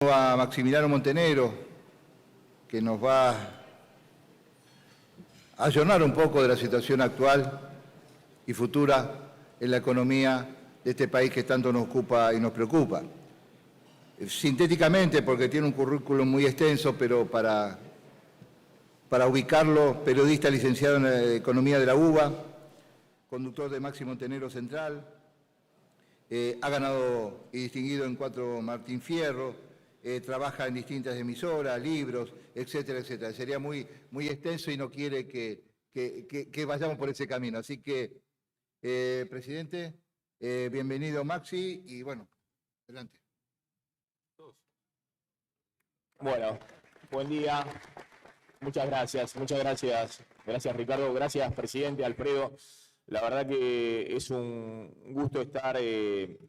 A Maximiliano Montenegro, que nos va a ayornar un poco de la situación actual y futura en la economía de este país que tanto nos ocupa y nos preocupa. Sintéticamente, porque tiene un currículum muy extenso, pero para ubicarlo, periodista licenciado en Economía de la UBA, conductor de Maxi Montenegro Central, ha ganado y distinguido en 4 Martín Fierro, trabaja en distintas emisoras, libros, etcétera, etcétera. Sería muy extenso y no quiere que vayamos por ese camino. Así que, presidente, bienvenido Maxi y bueno, adelante. Bueno, buen día. Muchas gracias. Gracias Ricardo, gracias presidente, Alfredo. La verdad que es un gusto estar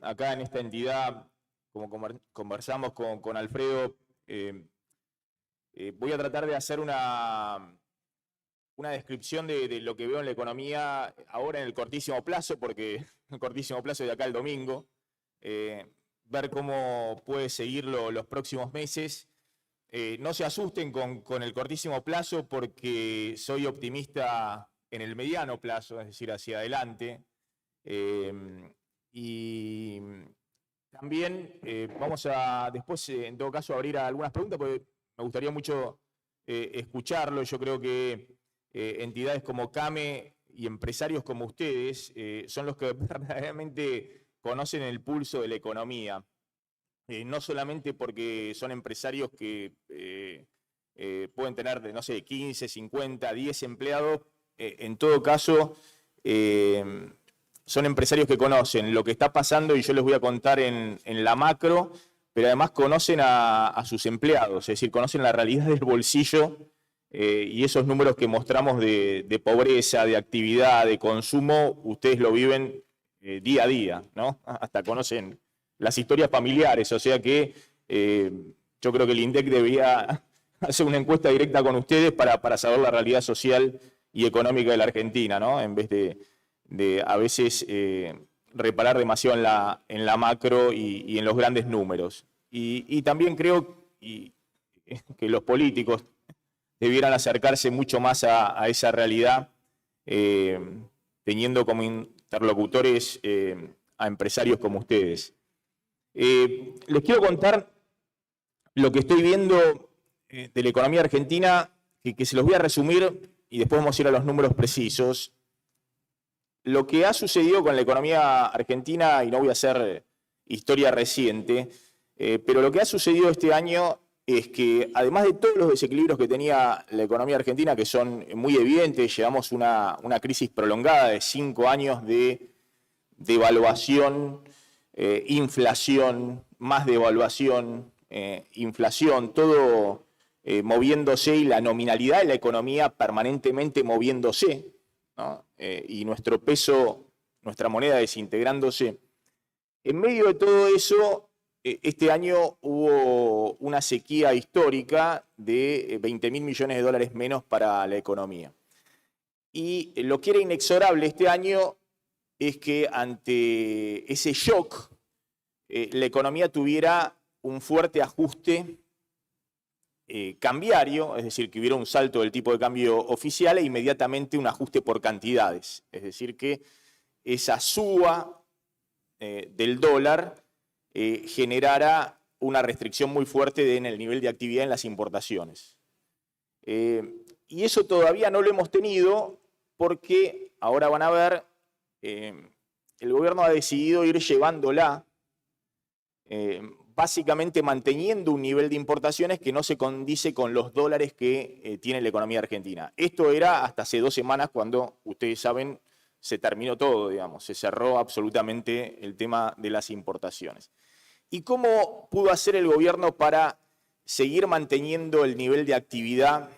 acá en esta entidad. Como conversamos con Alfredo, voy a tratar de hacer una descripción de lo que veo en la economía ahora en el cortísimo plazo, porque el cortísimo plazo es de acá al domingo, ver cómo puede seguirlo los próximos meses. No se asusten con el cortísimo plazo porque soy optimista en el mediano plazo, es decir, hacia adelante. Y también vamos a después, en todo caso, abrir a algunas preguntas porque me gustaría mucho escucharlo. Yo creo que entidades como CAME y empresarios como ustedes son los que verdaderamente conocen el pulso de la economía. No solamente porque son empresarios que pueden tener, no sé, 15, 50, 10 empleados, en todo caso son empresarios que conocen lo que está pasando y yo les voy a contar en la macro, pero además conocen a sus empleados, es decir, conocen la realidad del bolsillo y esos números que mostramos de pobreza, de actividad, de consumo, ustedes lo viven día a día, ¿no? Hasta conocen las historias familiares, o sea que yo creo que el INDEC debería hacer una encuesta directa con ustedes para saber la realidad social y económica de la Argentina, ¿no? En vez de a veces reparar demasiado en la macro y en los grandes números. Y también creo que los políticos debieran acercarse mucho más a esa realidad, teniendo como interlocutores a empresarios como ustedes. Les quiero contar lo que estoy viendo de la economía argentina, que se los voy a resumir y después vamos a ir a los números precisos. Lo que ha sucedido con la economía argentina, y no voy a hacer historia reciente, pero lo que ha sucedido este año es que además de todos los desequilibrios que tenía la economía argentina, que son muy evidentes, llevamos una crisis prolongada de 5 años de devaluación, inflación, más devaluación, inflación, todo moviéndose y la nominalidad de la economía permanentemente moviéndose, ¿no? Y nuestro peso, nuestra moneda desintegrándose. En medio de todo eso, este año hubo una sequía histórica de 20.000 millones de dólares menos para la economía. Y lo que era inexorable este año es que ante ese shock, la economía tuviera un fuerte ajuste cambiario, es decir, que hubiera un salto del tipo de cambio oficial e inmediatamente un ajuste por cantidades. Es decir, que esa suba del dólar generara una restricción muy fuerte en el nivel de actividad en las importaciones. Y eso todavía no lo hemos tenido porque ahora van a ver, el gobierno ha decidido ir llevándola, básicamente manteniendo un nivel de importaciones que no se condice con los dólares que tiene la economía argentina. Esto era hasta hace 2 semanas cuando, ustedes saben, se terminó todo, digamos, se cerró absolutamente el tema de las importaciones. ¿Y cómo pudo hacer el gobierno para seguir manteniendo el nivel de actividad?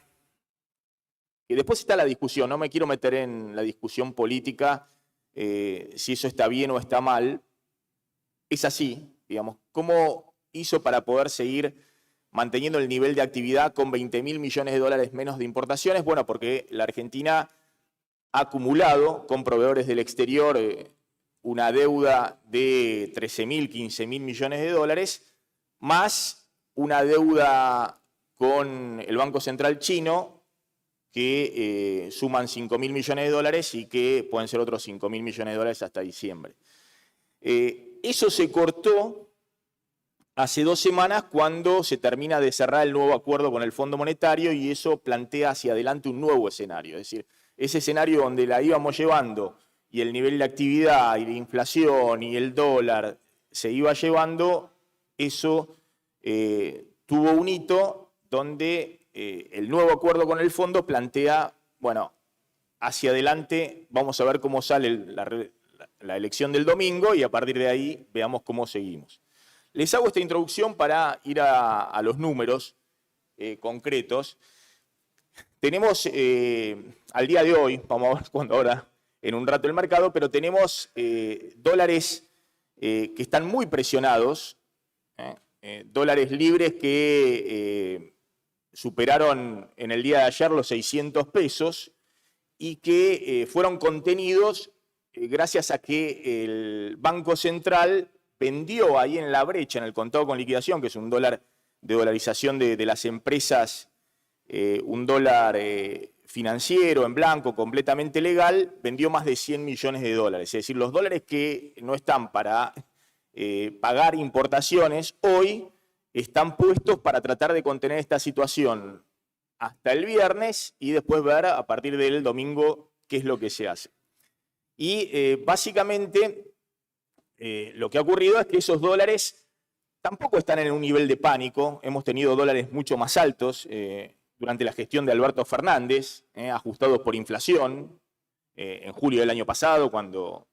Que después está la discusión, no me quiero meter en la discusión política, si eso está bien o está mal. Es así, digamos, ¿cómo hizo para poder seguir manteniendo el nivel de actividad con 20.000 millones de dólares menos de importaciones? Bueno, porque la Argentina ha acumulado con proveedores del exterior una deuda de 13.000, 15.000 millones de dólares, más una deuda con el Banco Central chino que suman 5.000 millones de dólares y que pueden ser otros 5.000 millones de dólares hasta diciembre. Eso se cortó hace 2 semanas cuando se termina de cerrar el nuevo acuerdo con el Fondo Monetario y eso plantea hacia adelante un nuevo escenario. Es decir, ese escenario donde la íbamos llevando y el nivel de actividad y de inflación y el dólar se iba llevando, eso tuvo un hito donde el nuevo acuerdo con el fondo plantea, bueno, hacia adelante vamos a ver cómo sale la elección del domingo y a partir de ahí veamos cómo seguimos. Les hago esta introducción para ir a los números concretos. Tenemos al día de hoy, vamos a ver cuándo ahora en un rato el mercado, pero tenemos dólares que están muy presionados, dólares libres que superaron en el día de ayer los 600 pesos y que fueron contenidos gracias a que el Banco Central vendió ahí en la brecha, en el contado con liquidación, que es un dólar de dolarización de las empresas, un dólar financiero en blanco completamente legal, vendió más de 100 millones de dólares. Es decir, los dólares que no están para pagar importaciones hoy están puestos para tratar de contener esta situación hasta el viernes y después ver a partir del domingo qué es lo que se hace. Y básicamente lo que ha ocurrido es que esos dólares tampoco están en un nivel de pánico. Hemos tenido dólares mucho más altos durante la gestión de Alberto Fernández, ajustados por inflación, en julio del año pasado, cuando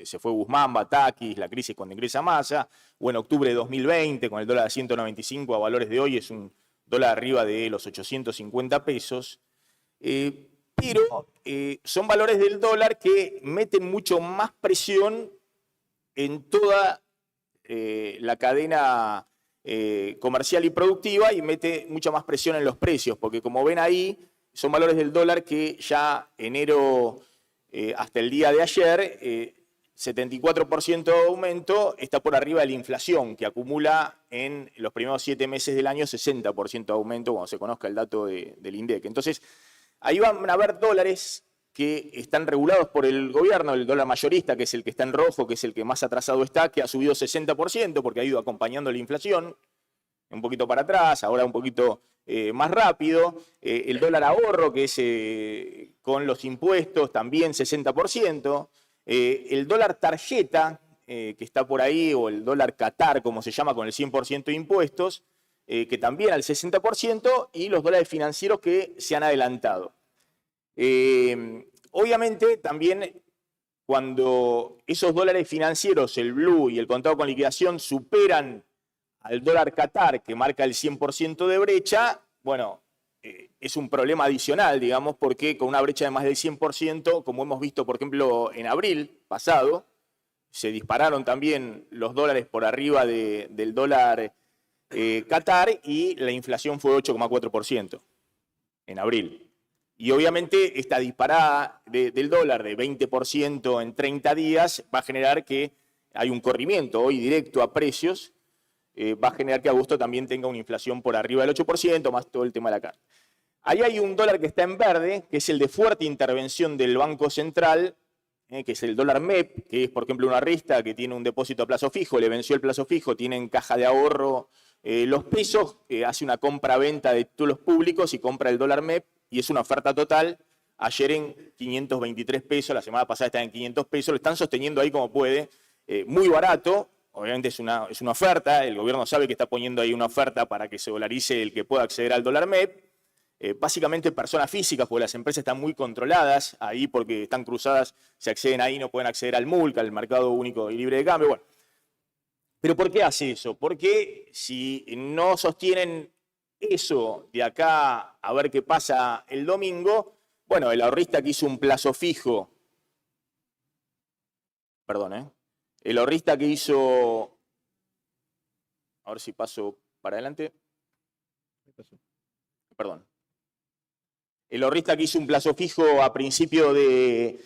se fue Guzmán, Batakis, la crisis cuando ingresa Massa, o en octubre de 2020, con el dólar a 195 a valores de hoy, es un dólar arriba de los 850 pesos. Pero son valores del dólar que meten mucho más presión en toda la cadena comercial y productiva y mete mucha más presión en los precios, porque como ven ahí, son valores del dólar que ya enero hasta el día de ayer, 74% de aumento está por arriba de la inflación, que acumula en los primeros 7 meses del año 60% de aumento cuando se conozca el dato del INDEC. Entonces, ahí van a haber dólares que están regulados por el gobierno, el dólar mayorista, que es el que está en rojo, que es el que más atrasado está, que ha subido 60% porque ha ido acompañando la inflación, un poquito para atrás, ahora un poquito más rápido. El dólar ahorro, que es con los impuestos, también 60%. El dólar tarjeta, que está por ahí, o el dólar Qatar, como se llama, con el 100% de impuestos, que también al 60%, y los dólares financieros que se han adelantado. Obviamente, también cuando esos dólares financieros, el blue y el contado con liquidación, superan al dólar Qatar, que marca el 100% de brecha, bueno, es un problema adicional, digamos, porque con una brecha de más del 100%, como hemos visto, por ejemplo, en abril pasado, se dispararon también los dólares por arriba del dólar Qatar y la inflación fue 8,4% en abril. Y obviamente esta disparada del dólar de 20% en 30 días va a generar que hay un corrimiento hoy directo a precios, va a generar que agosto también tenga una inflación por arriba del 8%, más todo el tema de la carne. Ahí hay un dólar que está en verde, que es el de fuerte intervención del Banco Central, que es el dólar MEP, que es, por ejemplo, una rista que tiene un depósito a plazo fijo, le venció el plazo fijo, tiene en caja de ahorro los pesos, hace una compra-venta de títulos públicos y compra el dólar MEP, y es una oferta total. Ayer en 523 pesos, la semana pasada está en 500 pesos, lo están sosteniendo ahí como puede, muy barato. Obviamente es una oferta, el gobierno sabe que está poniendo ahí una oferta para que se dolarice el que pueda acceder al dólar MEP. Básicamente personas físicas, porque las empresas están muy controladas ahí porque están cruzadas, se acceden ahí, no pueden acceder al MULC, al mercado único y libre de cambio. Bueno, ¿pero por qué hace eso? Porque si no sostienen eso de acá a ver qué pasa el domingo, bueno, el ahorrista que hizo un plazo fijo, el ahorrista que hizo, a ver si paso para adelante, perdón. El ahorrista que hizo un plazo fijo a principio de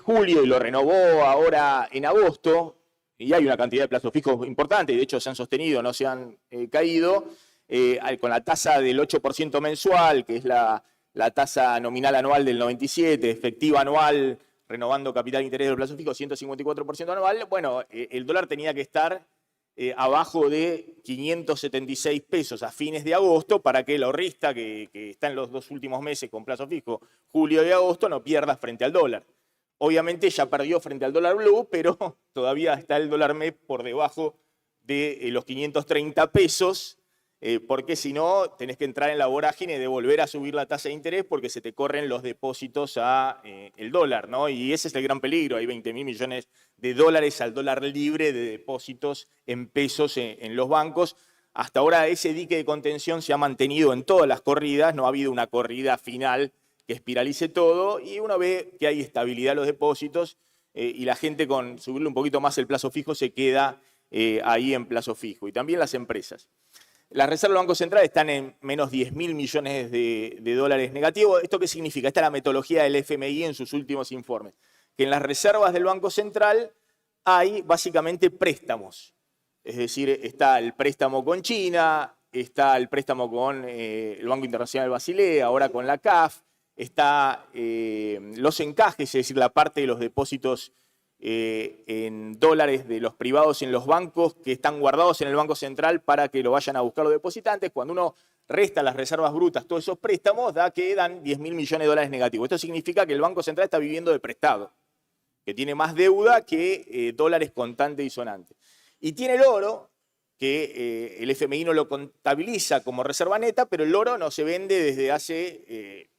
julio y lo renovó ahora en agosto, y hay una cantidad de plazos fijos importante, y de hecho se han sostenido, no se han caído, con la tasa del 8% mensual, que es la tasa nominal anual del 97, efectiva anual, renovando capital e interés del plazo fijo, 154% anual, bueno, el dólar tenía que estar abajo de 576 pesos a fines de agosto para que el ahorrista, que está en los 2 últimos meses con plazo fijo, julio y agosto, no pierda frente al dólar. Obviamente ya perdió frente al dólar blue, pero todavía está el dólar MEP por debajo de los 530 pesos, porque si no tenés que entrar en la vorágine de volver a subir la tasa de interés porque se te corren los depósitos a el dólar, ¿no? Y ese es el gran peligro, hay 20.000 millones de dólares al dólar libre de depósitos en pesos en los bancos. Hasta ahora ese dique de contención se ha mantenido en todas las corridas, no ha habido una corrida final que espiralice todo, y uno ve que hay estabilidad en los depósitos y la gente con subirle un poquito más el plazo fijo se queda ahí en plazo fijo. Y también las empresas. Las reservas del Banco Central están en menos 10.000 millones de dólares negativos. ¿Esto qué significa? Esta es la metodología del FMI en sus últimos informes. Que en las reservas del Banco Central hay básicamente préstamos. Es decir, está el préstamo con China, está el préstamo con el Banco Internacional de Basilea, ahora con la CAF, está los encajes, es decir, la parte de los depósitos en dólares de los privados en los bancos que están guardados en el Banco Central para que lo vayan a buscar los depositantes. Cuando uno resta las reservas brutas, todos esos préstamos, que dan 10.000 millones de dólares negativos. Esto significa que el Banco Central está viviendo de prestado, que tiene más deuda que dólares contantes y sonantes. Y tiene el oro, que el FMI no lo contabiliza como reserva neta, pero el oro no se vende desde hace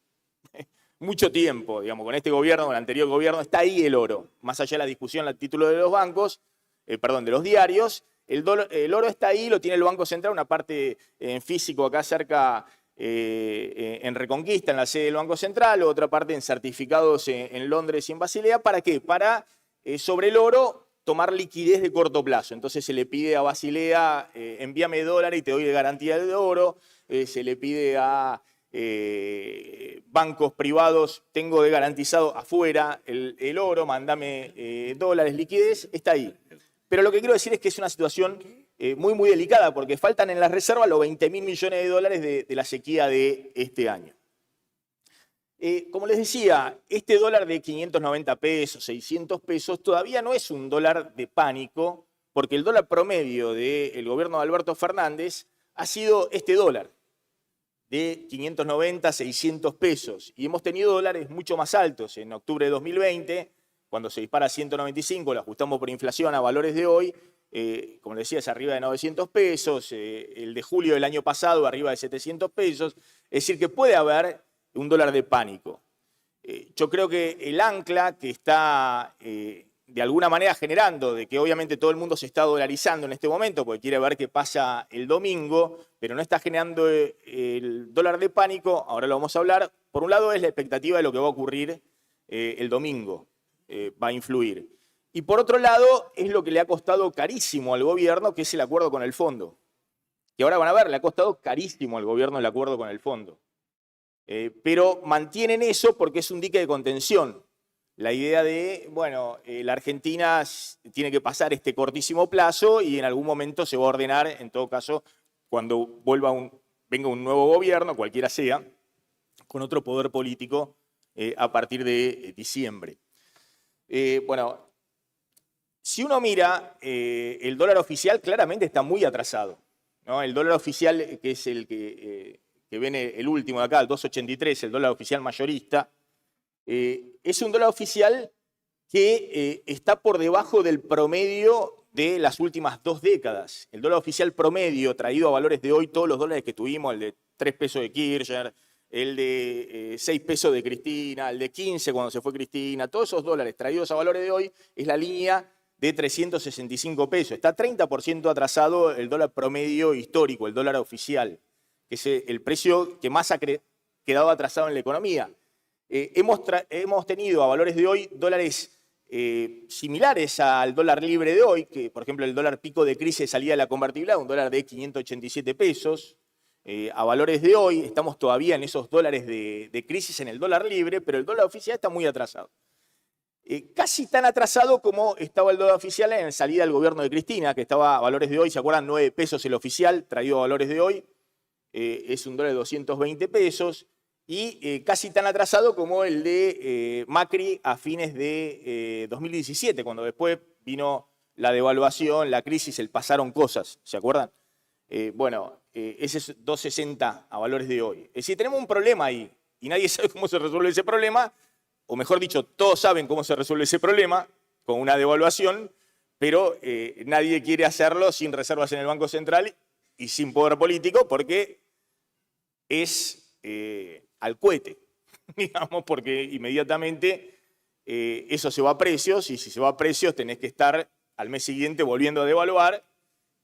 mucho tiempo, digamos, con este gobierno, con el anterior gobierno, está ahí el oro. Más allá de la discusión al título de los bancos, de los diarios, el oro está ahí, lo tiene el Banco Central, una parte en físico acá cerca, en Reconquista, en la sede del Banco Central, otra parte en certificados en Londres y en Basilea. ¿Para qué? Para, sobre el oro, tomar liquidez de corto plazo. Entonces se le pide a Basilea, envíame dólares y te doy de garantía de oro, se le pide a bancos privados, tengo de garantizado afuera el oro, mandame dólares, liquidez, está ahí. Pero lo que quiero decir es que es una situación muy, muy delicada, porque faltan en las reservas los 20.000 millones de dólares de la sequía de este año. Como les decía, este dólar de 590 pesos, 600 pesos, todavía no es un dólar de pánico, porque el dólar promedio del gobierno de Alberto Fernández ha sido este dólar, de 590, 600 pesos. Y hemos tenido dólares mucho más altos. En octubre de 2020, cuando se dispara a 195, lo ajustamos por inflación a valores de hoy, como les decía, es arriba de 900 pesos, el de julio del año pasado arriba de 700 pesos. Es decir, que puede haber un dólar de pánico. Yo creo que el ancla que está de alguna manera generando, de que obviamente todo el mundo se está dolarizando en este momento porque quiere ver qué pasa el domingo, pero no está generando el dólar de pánico, ahora lo vamos a hablar. Por un lado es la expectativa de lo que va a ocurrir el domingo, va a influir. Y por otro lado es lo que le ha costado carísimo al gobierno, que es el acuerdo con el fondo. Que ahora van a ver, le ha costado carísimo al gobierno el acuerdo con el fondo. Pero mantienen eso porque es un dique de contención. La idea de, bueno, la Argentina tiene que pasar este cortísimo plazo y en algún momento se va a ordenar, en todo caso, cuando venga un nuevo gobierno, cualquiera sea, con otro poder político a partir de diciembre. Bueno, si uno mira, el dólar oficial claramente está muy atrasado, ¿no? El dólar oficial, que es el que viene el último de acá, el 2.83, el dólar oficial mayorista, es un dólar oficial que está por debajo del promedio de las últimas 2 décadas. El dólar oficial promedio, traído a valores de hoy, todos los dólares que tuvimos, el de 3 pesos de Kirchner, el de 6 pesos de Cristina, el de 15 cuando se fue Cristina, todos esos dólares traídos a valores de hoy, es la línea de 365 pesos. Está 30% atrasado el dólar promedio histórico, el dólar oficial, que es el precio que más ha quedado atrasado en la economía. Hemos tenido a valores de hoy dólares similares al dólar libre de hoy, que por ejemplo el dólar pico de crisis de salida de la convertibilidad, un dólar de 587 pesos. A valores de hoy estamos todavía en esos dólares de crisis en el dólar libre, pero el dólar oficial está muy atrasado. casi tan atrasado como estaba el dólar oficial en la salida del gobierno de Cristina, que estaba a valores de hoy, ¿se acuerdan? 9 pesos el oficial, traído a valores de hoy, es un dólar de 220 pesos, y casi tan atrasado como el de Macri a fines de 2017, cuando después vino la devaluación, la crisis, pasaron cosas, ¿se acuerdan? Ese es 2.60 a valores de hoy. Es decir, tenemos un problema ahí y nadie sabe cómo se resuelve ese problema, o mejor dicho, todos saben cómo se resuelve ese problema con una devaluación, pero nadie quiere hacerlo sin reservas en el Banco Central y sin poder político porque es al cohete, digamos, porque inmediatamente eso se va a precios y si se va a precios tenés que estar al mes siguiente volviendo a devaluar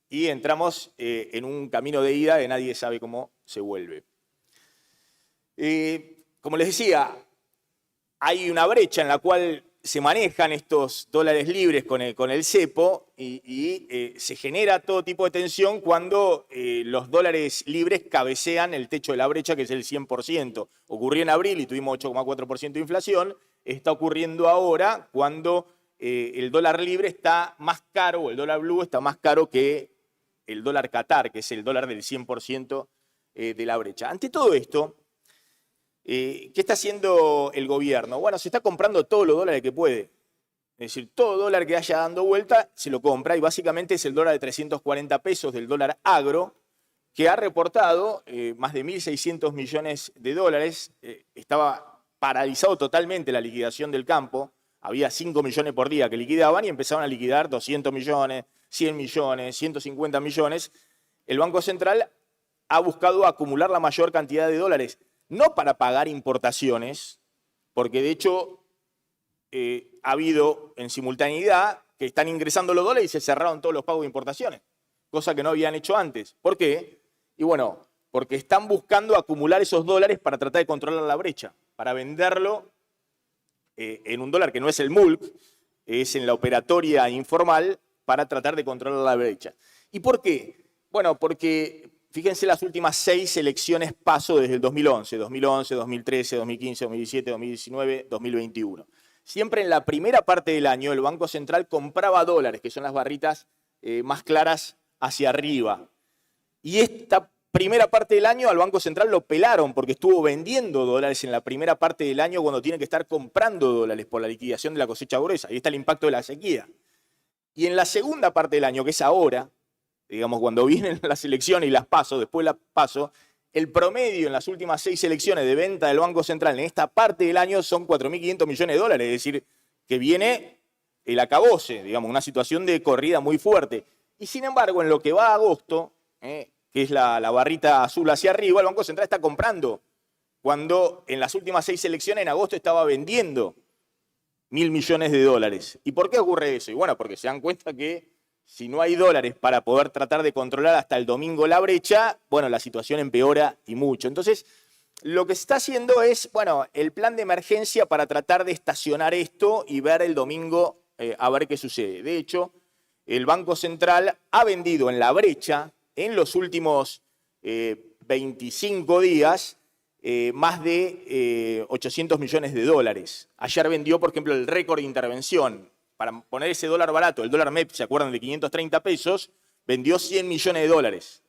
y entramos en un camino de ida que nadie sabe cómo se vuelve. Como les decía, hay una brecha en la cual se manejan estos dólares libres con el cepo y se genera todo tipo de tensión cuando los dólares libres cabecean el techo de la brecha, que es el 100%. Ocurrió en abril y tuvimos 8,4% de inflación. Está ocurriendo ahora cuando el dólar libre está más caro, o el dólar blue está más caro que el dólar Qatar, que es el dólar del 100% de la brecha. Ante todo esto, ¿qué está haciendo el gobierno? Bueno, se está comprando todos los dólares que puede. Es decir, todo dólar que haya dando vuelta se lo compra y básicamente es el dólar de 340 pesos del dólar agro que ha reportado más de 1.600 millones de dólares. Estaba paralizado totalmente la liquidación del campo. Había 5 millones por día que liquidaban y empezaron a liquidar 200 millones, 100 millones, 150 millones. El Banco Central ha buscado acumular la mayor cantidad de dólares, no para pagar importaciones, porque de hecho ha habido en simultaneidad que están ingresando los dólares y se cerraron todos los pagos de importaciones, cosa que no habían hecho antes. ¿Por qué? Y bueno, porque están buscando acumular esos dólares para tratar de controlar la brecha, para venderlo en un dólar que no es el MULC, es en la operatoria informal, para tratar de controlar la brecha. ¿Y por qué? Bueno, porque fíjense las últimas 6 elecciones PASO desde el 2011, 2013, 2015, 2017, 2019, 2021. Siempre en la primera parte del año el Banco Central compraba dólares, que son las barritas más claras hacia arriba. Y esta primera parte del año al Banco Central lo pelaron porque estuvo vendiendo dólares en la primera parte del año cuando tiene que estar comprando dólares por la liquidación de la cosecha gruesa. Ahí está el impacto de la sequía. Y en la segunda parte del año, que es ahora, digamos, cuando vienen las elecciones y las PASO, después las PASO, el promedio en las últimas 6 elecciones de venta del Banco Central en esta parte del año son 4.500 millones de dólares, es decir, que viene el acabose, digamos, una situación de corrida muy fuerte. Y sin embargo, en lo que va a agosto, que es la barrita azul hacia arriba, el Banco Central está comprando, cuando en las últimas 6 elecciones en agosto estaba vendiendo 1.000 millones de dólares. ¿Y por qué ocurre eso? Y bueno, porque se dan cuenta que si no hay dólares para poder tratar de controlar hasta el domingo la brecha, bueno, la situación empeora y mucho. Entonces, lo que se está haciendo es, bueno, el plan de emergencia para tratar de estacionar esto y ver el domingo a ver qué sucede. De hecho, el Banco Central ha vendido en la brecha en los últimos 25 días más de 800 millones de dólares. Ayer vendió, por ejemplo, el récord de intervención. Para poner ese dólar barato, el dólar MEP, ¿se acuerdan? De 530 pesos, vendió 100 millones de dólares.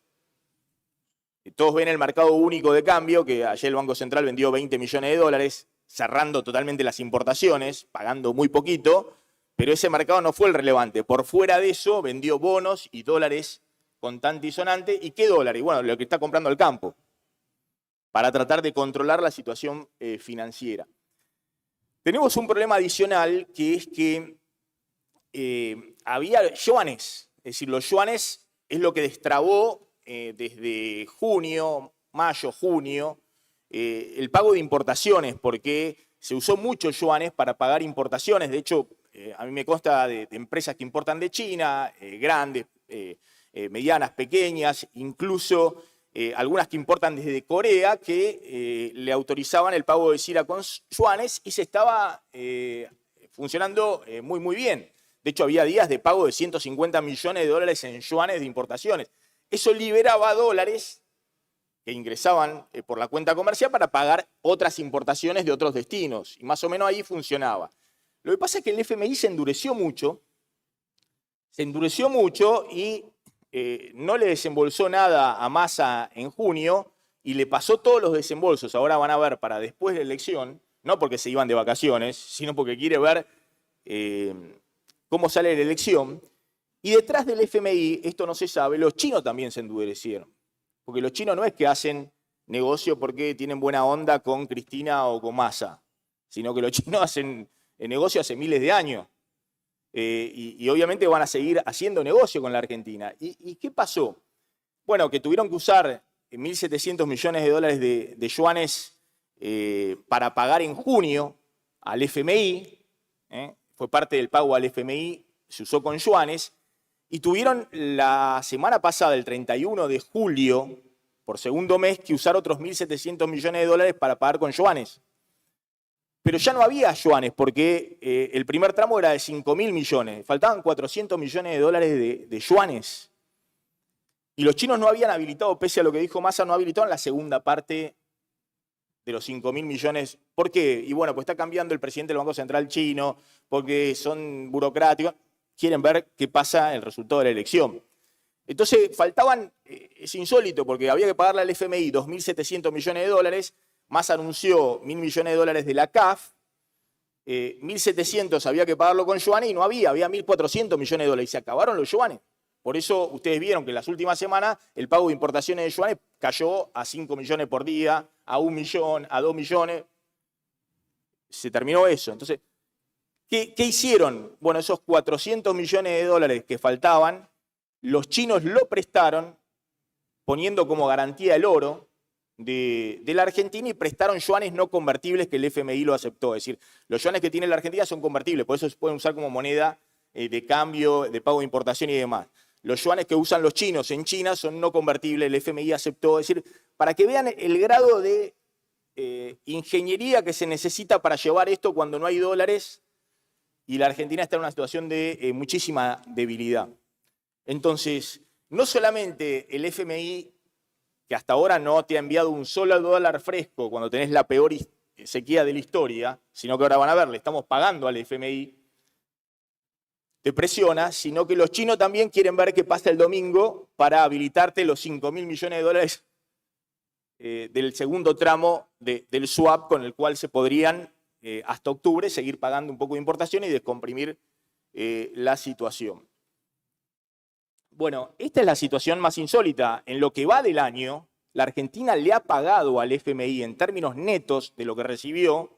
Todos ven el mercado único de cambio, que ayer el Banco Central vendió 20 millones de dólares, cerrando totalmente las importaciones, pagando muy poquito, pero ese mercado no fue el relevante. Por fuera de eso, vendió bonos y dólares contante y sonante. ¿Y qué dólares? Bueno, lo que está comprando el campo, para tratar de controlar la situación financiera. Tenemos un problema adicional, que es que había yuanes, es decir, los yuanes es lo que destrabó desde junio, mayo, junio, el pago de importaciones, porque se usó mucho yuanes para pagar importaciones. De hecho, a mí me consta de empresas que importan de China, grandes, medianas, pequeñas, incluso algunas que importan desde Corea, que le autorizaban el pago de CIRA con yuanes y se estaba funcionando muy, muy bien. De hecho, había días de pago de 150 millones de dólares en yuanes de importaciones. Eso liberaba dólares que ingresaban por la cuenta comercial para pagar otras importaciones de otros destinos. Y más o menos ahí funcionaba. Lo que pasa es que el FMI se endureció mucho y no le desembolsó nada a Massa en junio y le pasó todos los desembolsos. Ahora van a ver para después de la elección, no porque se iban de vacaciones, sino porque quiere ver cómo sale la elección. Y detrás del FMI, esto no se sabe, los chinos también se endurecieron. Porque los chinos no es que hacen negocio porque tienen buena onda con Cristina o con Massa, sino que los chinos hacen negocio hace miles de años. Y obviamente van a seguir haciendo negocio con la Argentina. ¿Y qué pasó? Bueno, que tuvieron que usar 1.700 millones de dólares de yuanes para pagar en junio al FMI. Fue parte del pago al FMI, se usó con yuanes. Y tuvieron la semana pasada, el 31 de julio, por segundo mes, que usar otros 1.700 millones de dólares para pagar con yuanes. Pero ya no había yuanes porque el primer tramo era de 5.000 millones. Faltaban 400 millones de dólares de yuanes. Y los chinos no habían habilitado, pese a lo que dijo Massa, no habilitaron la segunda parte de los 5.000 millones. ¿Por qué? Y bueno, pues está cambiando el presidente del Banco Central chino, porque son burocráticos. Quieren ver qué pasa el resultado de la elección. Entonces faltaban, es insólito, porque había que pagarle al FMI 2.700 millones de dólares, Massa anunció 1.000 millones de dólares de la CAF, 1.700 había que pagarlo con yuanes y no había 1.400 millones de dólares y se acabaron los yuanes. Por eso ustedes vieron que en las últimas semanas el pago de importaciones de yuanes cayó a 5 millones por día, a 1 millón, a 2 millones. Se terminó eso. Entonces, ¿qué hicieron? Bueno, esos 400 millones de dólares que faltaban, los chinos lo prestaron poniendo como garantía el oro de la Argentina y prestaron yuanes no convertibles que el FMI lo aceptó. Es decir, los yuanes que tiene la Argentina son convertibles, por eso se pueden usar como moneda de cambio, de pago de importación y demás. Los yuanes que usan los chinos en China son no convertibles, el FMI aceptó. Es decir, para que vean el grado de ingeniería que se necesita para llevar esto cuando no hay dólares y la Argentina está en una situación de muchísima debilidad. Entonces, no solamente el FMI, que hasta ahora no te ha enviado un solo dólar fresco cuando tenés la peor sequía de la historia, sino que ahora van a ver, le estamos pagando al FMI, te presiona, sino que los chinos también quieren ver qué pasa el domingo para habilitarte los 5.000 millones de dólares del segundo tramo del swap con el cual se podrían hasta octubre seguir pagando un poco de importación y descomprimir la situación. Bueno, esta es la situación más insólita. En lo que va del año, la Argentina le ha pagado al FMI en términos netos de lo que recibió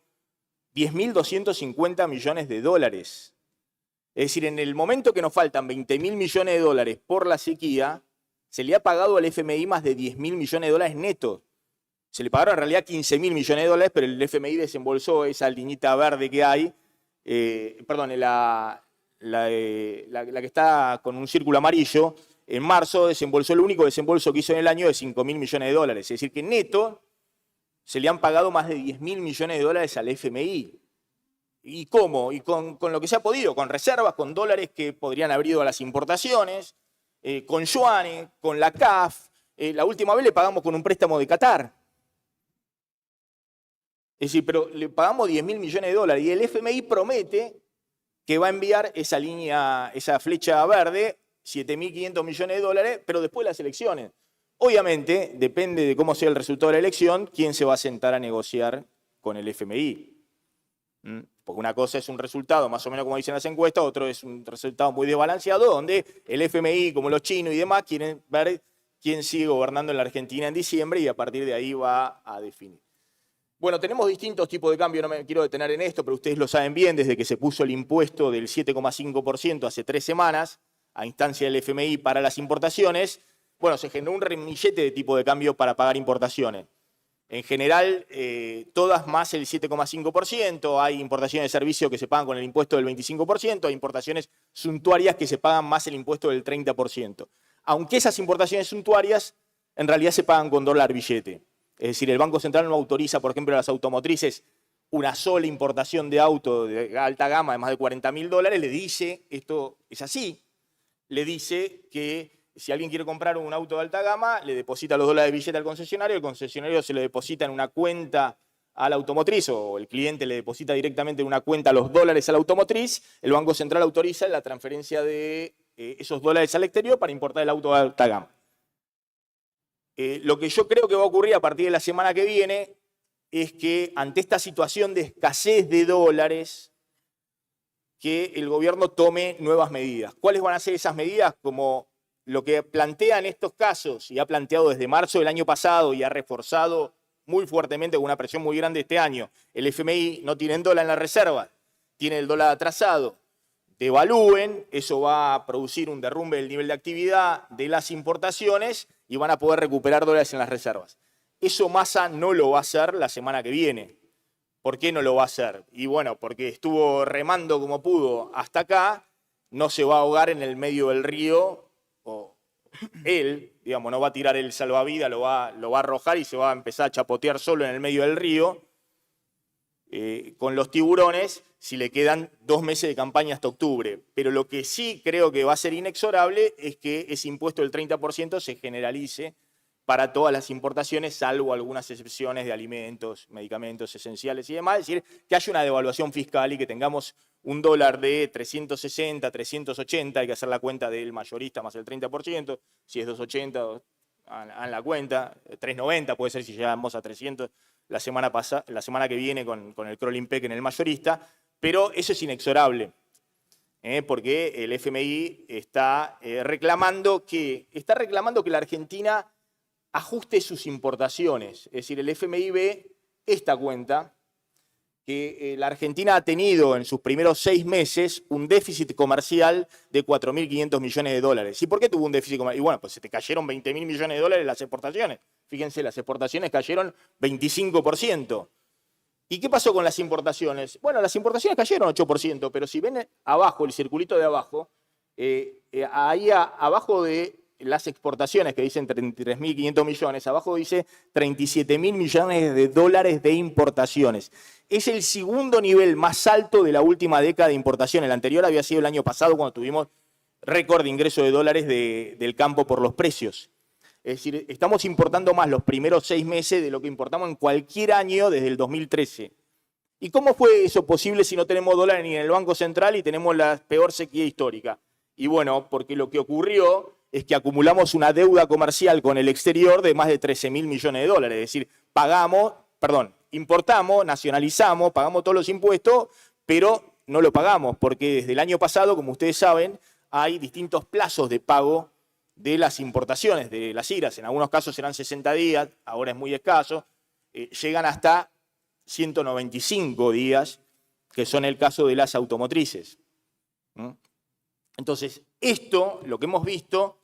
10.250 millones de dólares. Es decir, en el momento que nos faltan 20.000 millones de dólares por la sequía, se le ha pagado al FMI más de 10.000 millones de dólares netos. Se le pagaron en realidad 15.000 millones de dólares, pero el FMI desembolsó esa liñita verde que hay, la que está con un círculo amarillo, en marzo desembolsó el único desembolso que hizo en el año de 5.000 millones de dólares. Es decir, que neto se le han pagado más de 10.000 millones de dólares al FMI. ¿Y cómo? Y con lo que se ha podido, con reservas, con dólares que podrían haber ido a las importaciones, con yuanes, con la CAF. La última vez le pagamos con un préstamo de Qatar. Es decir, pero le pagamos 10.000 millones de dólares y el FMI promete que va a enviar esa línea, esa flecha verde, 7.500 millones de dólares, pero después de las elecciones. Obviamente, depende de cómo sea el resultado de la elección, quién se va a sentar a negociar con el FMI. Porque una cosa es un resultado, más o menos como dicen las encuestas, otro es un resultado muy desbalanceado, donde el FMI, como los chinos y demás, quieren ver quién sigue gobernando en la Argentina en diciembre y a partir de ahí va a definir. Bueno, tenemos distintos tipos de cambio, no me quiero detener en esto, pero ustedes lo saben bien, desde que se puso el impuesto del 7,5% hace 3 semanas, a instancia del FMI para las importaciones, bueno, se generó un remillete de tipo de cambio para pagar importaciones. En general, todas más el 7,5%, hay importaciones de servicios que se pagan con el impuesto del 25%, hay importaciones suntuarias que se pagan más el impuesto del 30%. Aunque esas importaciones suntuarias en realidad se pagan con dólar billete. Es decir, el Banco Central no autoriza, por ejemplo, a las automotrices una sola importación de auto de alta gama de más de 40.000 dólares, le dice, esto es así, le dice que si alguien quiere comprar un auto de alta gama, le deposita los dólares de billete al concesionario, el concesionario se lo deposita en una cuenta a la automotriz o el cliente le deposita directamente en una cuenta los dólares a la automotriz, el Banco Central autoriza la transferencia de esos dólares al exterior para importar el auto de alta gama. Lo que yo creo que va a ocurrir a partir de la semana que viene es que ante esta situación de escasez de dólares, que el gobierno tome nuevas medidas. ¿Cuáles van a ser esas medidas? Como lo que plantea en estos casos y ha planteado desde marzo del año pasado y ha reforzado muy fuertemente con una presión muy grande este año. El FMI no tiene dólar en la reserva, tiene el dólar atrasado. Devalúen, eso va a producir un derrumbe del nivel de actividad de las importaciones y van a poder recuperar dólares en las reservas. Eso Massa no lo va a hacer la semana que viene. ¿Por qué no lo va a hacer? Y bueno, porque estuvo remando como pudo hasta acá, no se va a ahogar en el medio del río, o él, digamos, no va a tirar el salvavidas, lo va a arrojar y se va a empezar a chapotear solo en el medio del río, con los tiburones, si le quedan 2 meses de campaña hasta octubre. Pero lo que sí creo que va a ser inexorable es que ese impuesto del 30% se generalice para todas las importaciones, salvo algunas excepciones de alimentos, medicamentos esenciales y demás. Es decir, que haya una devaluación fiscal y que tengamos un dólar de 360, 380, hay que hacer la cuenta del mayorista más el 30%, si es 280, hagan la cuenta, 390 puede ser si llegamos a 300 la semana que viene con el crawling peg en el mayorista, pero eso es inexorable, porque el FMI está reclamando que la Argentina ajuste sus importaciones. Es decir, el FMI ve esta cuenta, que la Argentina ha tenido en sus primeros 6 meses un déficit comercial de 4.500 millones de dólares. ¿Y por qué tuvo un déficit comercial? Y bueno, pues se te cayeron 20.000 millones de dólares las exportaciones. Fíjense, las exportaciones cayeron 25%. ¿Y qué pasó con las importaciones? Bueno, las importaciones cayeron 8%, pero si ven abajo, el circulito de abajo, ahí abajo de las exportaciones, que dicen 33.500 millones, abajo dice 37.000 millones de dólares de importaciones. Es el segundo nivel más alto de la última década de importación. El anterior había sido el año pasado cuando tuvimos récord de ingreso de dólares del campo por los precios. Es decir, estamos importando más los primeros 6 meses de lo que importamos en cualquier año desde el 2013. ¿Y cómo fue eso posible si no tenemos dólares ni en el Banco Central y tenemos la peor sequía histórica? Y bueno, porque lo que ocurrió es que acumulamos una deuda comercial con el exterior de más de 13.000 millones de dólares. Es decir, importamos, nacionalizamos, pagamos todos los impuestos, pero no lo pagamos, porque desde el año pasado, como ustedes saben, hay distintos plazos de pago de las importaciones, de las IRAs. En algunos casos serán 60 días, ahora es muy escaso, llegan hasta 195 días, que son el caso de las automotrices. Entonces, lo que hemos visto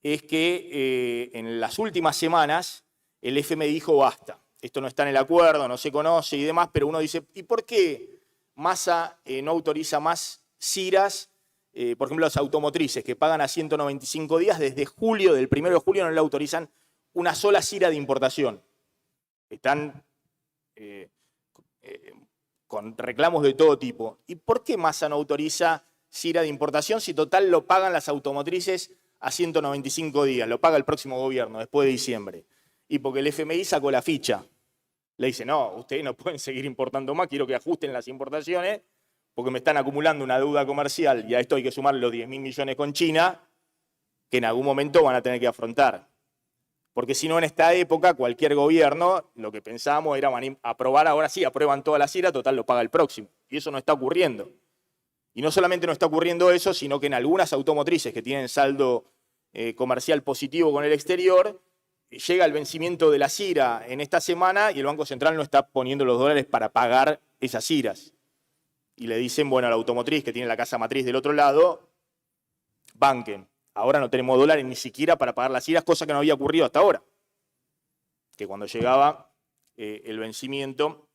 es que en las últimas semanas el FMI dijo basta, esto no está en el acuerdo, no se conoce y demás, pero uno dice, ¿y por qué Massa no autoriza más CIRAs? Por ejemplo, las automotrices que pagan a 195 días, desde julio, del 1 de julio no le autorizan una sola CIRA de importación. Están con reclamos de todo tipo. ¿Y por qué Massa no autoriza CIRA de importación si total lo pagan las automotrices a 195 días? Lo paga el próximo gobierno, después de diciembre. Y porque el FMI sacó la ficha. Le dice, no, ustedes no pueden seguir importando más, quiero que ajusten las importaciones, porque me están acumulando una deuda comercial y a esto hay que sumar los 10.000 millones con China, que en algún momento van a tener que afrontar. Porque si no, en esta época, cualquier gobierno, lo que pensábamos era aprobar, ahora sí, aprueban toda la CIRA, total lo paga el próximo. Y eso no está ocurriendo. Y no solamente no está ocurriendo eso, sino que en algunas automotrices que tienen saldo comercial positivo con el exterior, llega el vencimiento de la CIRA en esta semana y el Banco Central no está poniendo los dólares para pagar esas CIRAs. Y le dicen, bueno, a la automotriz que tiene la casa matriz del otro lado, banquen. Ahora no tenemos dólares ni siquiera para pagar las CIRAs, cosa que no había ocurrido hasta ahora. Que cuando llegaba el vencimiento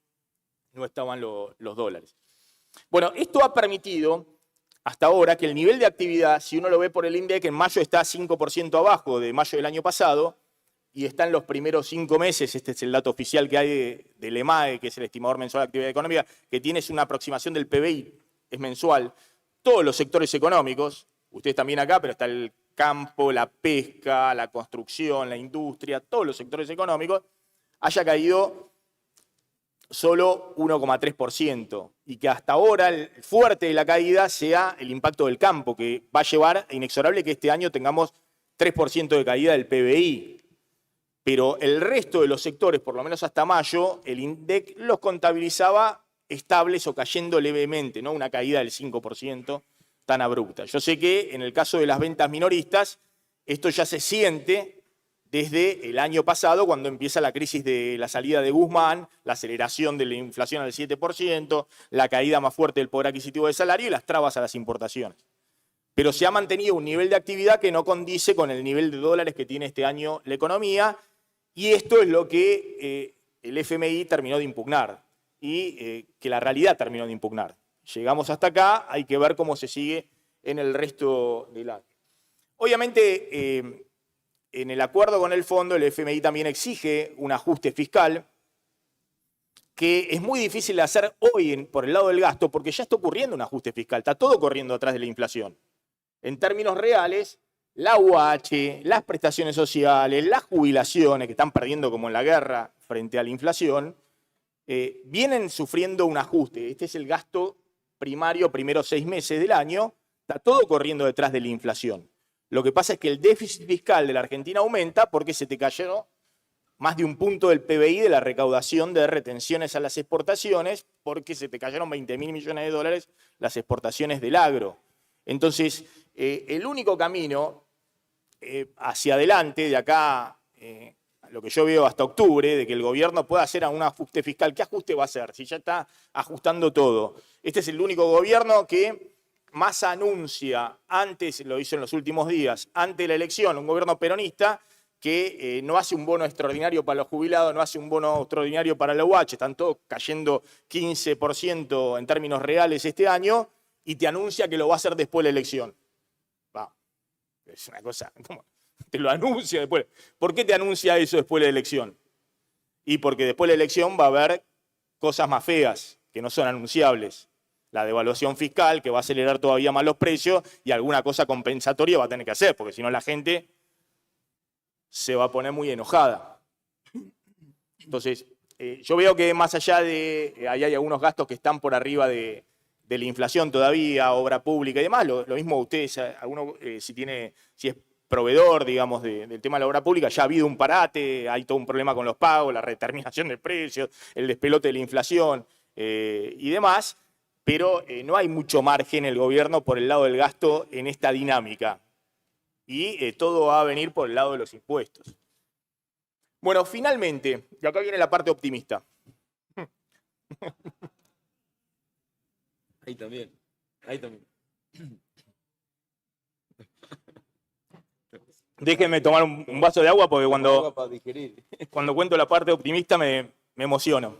no estaban los dólares. Bueno, esto ha permitido hasta ahora que el nivel de actividad, si uno lo ve por el INDEC, en mayo está 5% abajo de mayo del año pasado y está en los primeros 5 meses, este es el dato oficial que hay del EMAE, que es el estimador mensual de actividad económica, que tiene una aproximación del PBI, es mensual, todos los sectores económicos, ustedes también acá, pero está el campo, la pesca, la construcción, la industria, todos los sectores económicos, haya caído solo 1,3%, y que hasta ahora el fuerte de la caída sea el impacto del campo, que va a llevar inexorable que este año tengamos 3% de caída del PBI. Pero el resto de los sectores, por lo menos hasta mayo, el INDEC los contabilizaba estables o cayendo levemente, no una caída del 5% tan abrupta. Yo sé que en el caso de las ventas minoristas, esto ya se siente desde el año pasado, cuando empieza la crisis de la salida de Guzmán, la aceleración de la inflación al 7%, la caída más fuerte del poder adquisitivo de salario y las trabas a las importaciones. Pero se ha mantenido un nivel de actividad que no condice con el nivel de dólares que tiene este año la economía, y esto es lo que el FMI terminó de impugnar y que la realidad terminó de impugnar. Llegamos hasta acá, hay que ver cómo se sigue en el resto del año. Obviamente, en el acuerdo con el fondo, el FMI también exige un ajuste fiscal que es muy difícil de hacer hoy por el lado del gasto, porque ya está ocurriendo un ajuste fiscal, está todo corriendo atrás de la inflación. En términos reales, la UH, las prestaciones sociales, las jubilaciones, que están perdiendo como en la guerra frente a la inflación, vienen sufriendo un ajuste. Este es el gasto primario, primeros 6 meses del año, está todo corriendo detrás de la inflación. Lo que pasa es que el déficit fiscal de la Argentina aumenta porque se te cayó más de un punto del PBI de la recaudación de retenciones a las exportaciones, porque se te cayeron 20.000 millones de dólares las exportaciones del agro. Entonces, el único camino hacia adelante, de acá, lo que yo veo hasta octubre, de que el gobierno pueda hacer un ajuste fiscal, ¿qué ajuste va a hacer? Si ya está ajustando todo. Este es el único gobierno que más anuncia, antes lo hizo en los últimos días, antes de la elección, un gobierno peronista que no hace un bono extraordinario para los jubilados, no hace un bono extraordinario para la UH, están todos cayendo 15% en términos reales este año, y te anuncia que lo va a hacer después de la elección. Es una cosa, ¿cómo? Te lo anuncia después. ¿Por qué te anuncia eso después de la elección? Y porque después de la elección va a haber cosas más feas que no son anunciables. La devaluación fiscal, que va a acelerar todavía más los precios, y alguna cosa compensatoria va a tener que hacer, porque si no la gente se va a poner muy enojada. Entonces, yo veo que más allá de... ahí hay algunos gastos que están por arriba de la inflación todavía, obra pública y demás. Lo mismo ustedes, alguno, si es proveedor, digamos, del tema de la obra pública, ya ha habido un parate, hay todo un problema con los pagos, la redeterminación de precios, el despelote de la inflación y demás, pero no hay mucho margen en el gobierno por el lado del gasto en esta dinámica. Y todo va a venir por el lado de los impuestos. Bueno, finalmente, y acá viene la parte optimista. Ahí también, ahí también. Déjenme tomar un vaso de agua porque Agua para digerir. cuando cuento la parte optimista me emociono.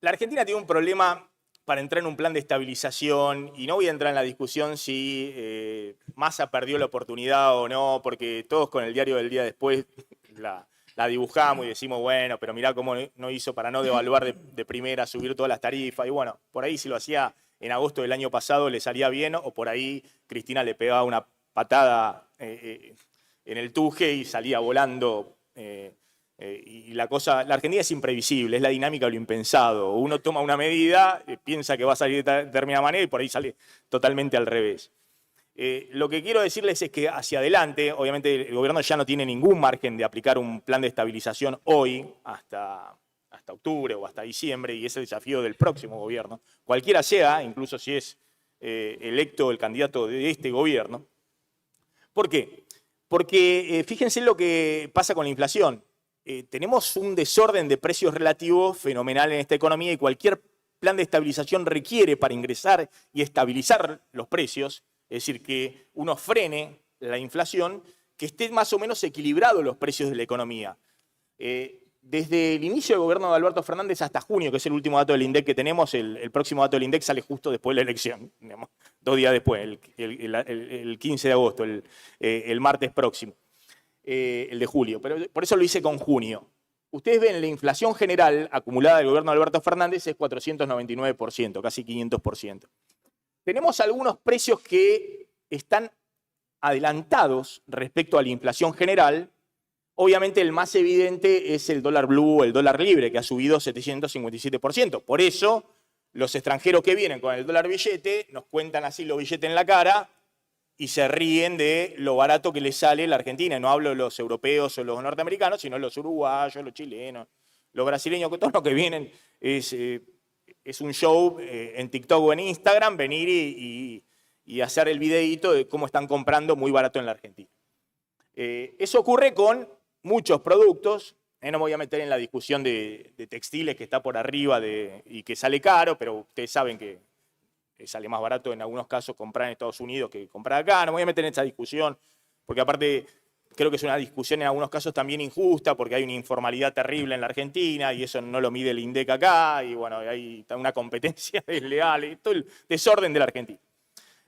La Argentina tiene un problema para entrar en un plan de estabilización, y no voy a entrar en la discusión si Massa perdió la oportunidad o no, porque todos con el diario del día después la dibujamos y decimos, bueno, pero mirá cómo no hizo para no devaluar de primera, subir todas las tarifas, y bueno, por ahí si lo hacía en agosto del año pasado le salía bien, o por ahí Cristina le pegaba una patada en el tuje y salía volando. Y la Argentina es imprevisible, es la dinámica de lo impensado. Uno toma una medida, piensa que va a salir de determinada manera y por ahí sale totalmente al revés. Lo que quiero decirles es que hacia adelante, obviamente el gobierno ya no tiene ningún margen de aplicar un plan de estabilización hoy, hasta octubre o hasta diciembre, y es el desafío del próximo gobierno, cualquiera sea, incluso si es electo el candidato de este gobierno. ¿Por qué? Porque fíjense lo que pasa con la inflación. Tenemos un desorden de precios relativos fenomenal en esta economía, y cualquier plan de estabilización requiere, para ingresar y estabilizar los precios, es decir, que uno frene la inflación, que esté más o menos equilibrados los precios de la economía. Desde el inicio del gobierno de Alberto Fernández hasta junio, que es el último dato del INDEC que tenemos, el próximo dato del INDEC sale justo después de la elección, digamos, 2 días después, el 15 de agosto, el martes próximo, el de julio. Pero por eso lo hice con junio. Ustedes ven la inflación general acumulada del gobierno de Alberto Fernández es 499%, casi 500%. Tenemos algunos precios que están adelantados respecto a la inflación general. Obviamente el más evidente es el dólar blue, el dólar libre, que ha subido 757%. Por eso los extranjeros que vienen con el dólar billete nos cuentan así los billetes en la cara y se ríen de lo barato que les sale la Argentina. Y no hablo de los europeos o los norteamericanos, sino los uruguayos, los chilenos, los brasileños, que todos los que vienen es un show en TikTok o en Instagram, venir y hacer el videíto de cómo están comprando muy barato en la Argentina. Eso ocurre con muchos productos. No me voy a meter en la discusión de textiles que está por arriba y que sale caro, pero ustedes saben que sale más barato en algunos casos comprar en Estados Unidos que comprar acá. No me voy a meter en esa discusión, porque aparte creo que es una discusión en algunos casos también injusta, porque hay una informalidad terrible en la Argentina y eso no lo mide el INDEC acá, y bueno, hay una competencia desleal y todo el desorden de la Argentina.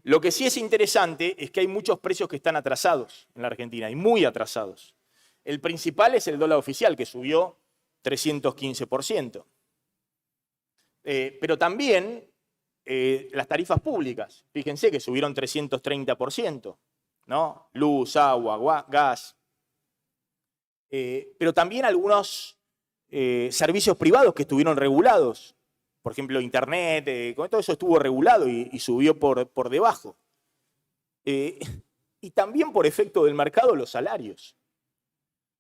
Lo que sí es interesante es que hay muchos precios que están atrasados en la Argentina, y muy atrasados. El principal es el dólar oficial, que subió 315%. Pero también las tarifas públicas, fíjense que subieron 330%, ¿no? Luz, agua, gas. Pero también algunos servicios privados que estuvieron regulados. Por ejemplo, Internet, todo eso estuvo regulado y subió por debajo. Y también por efecto del mercado los salarios,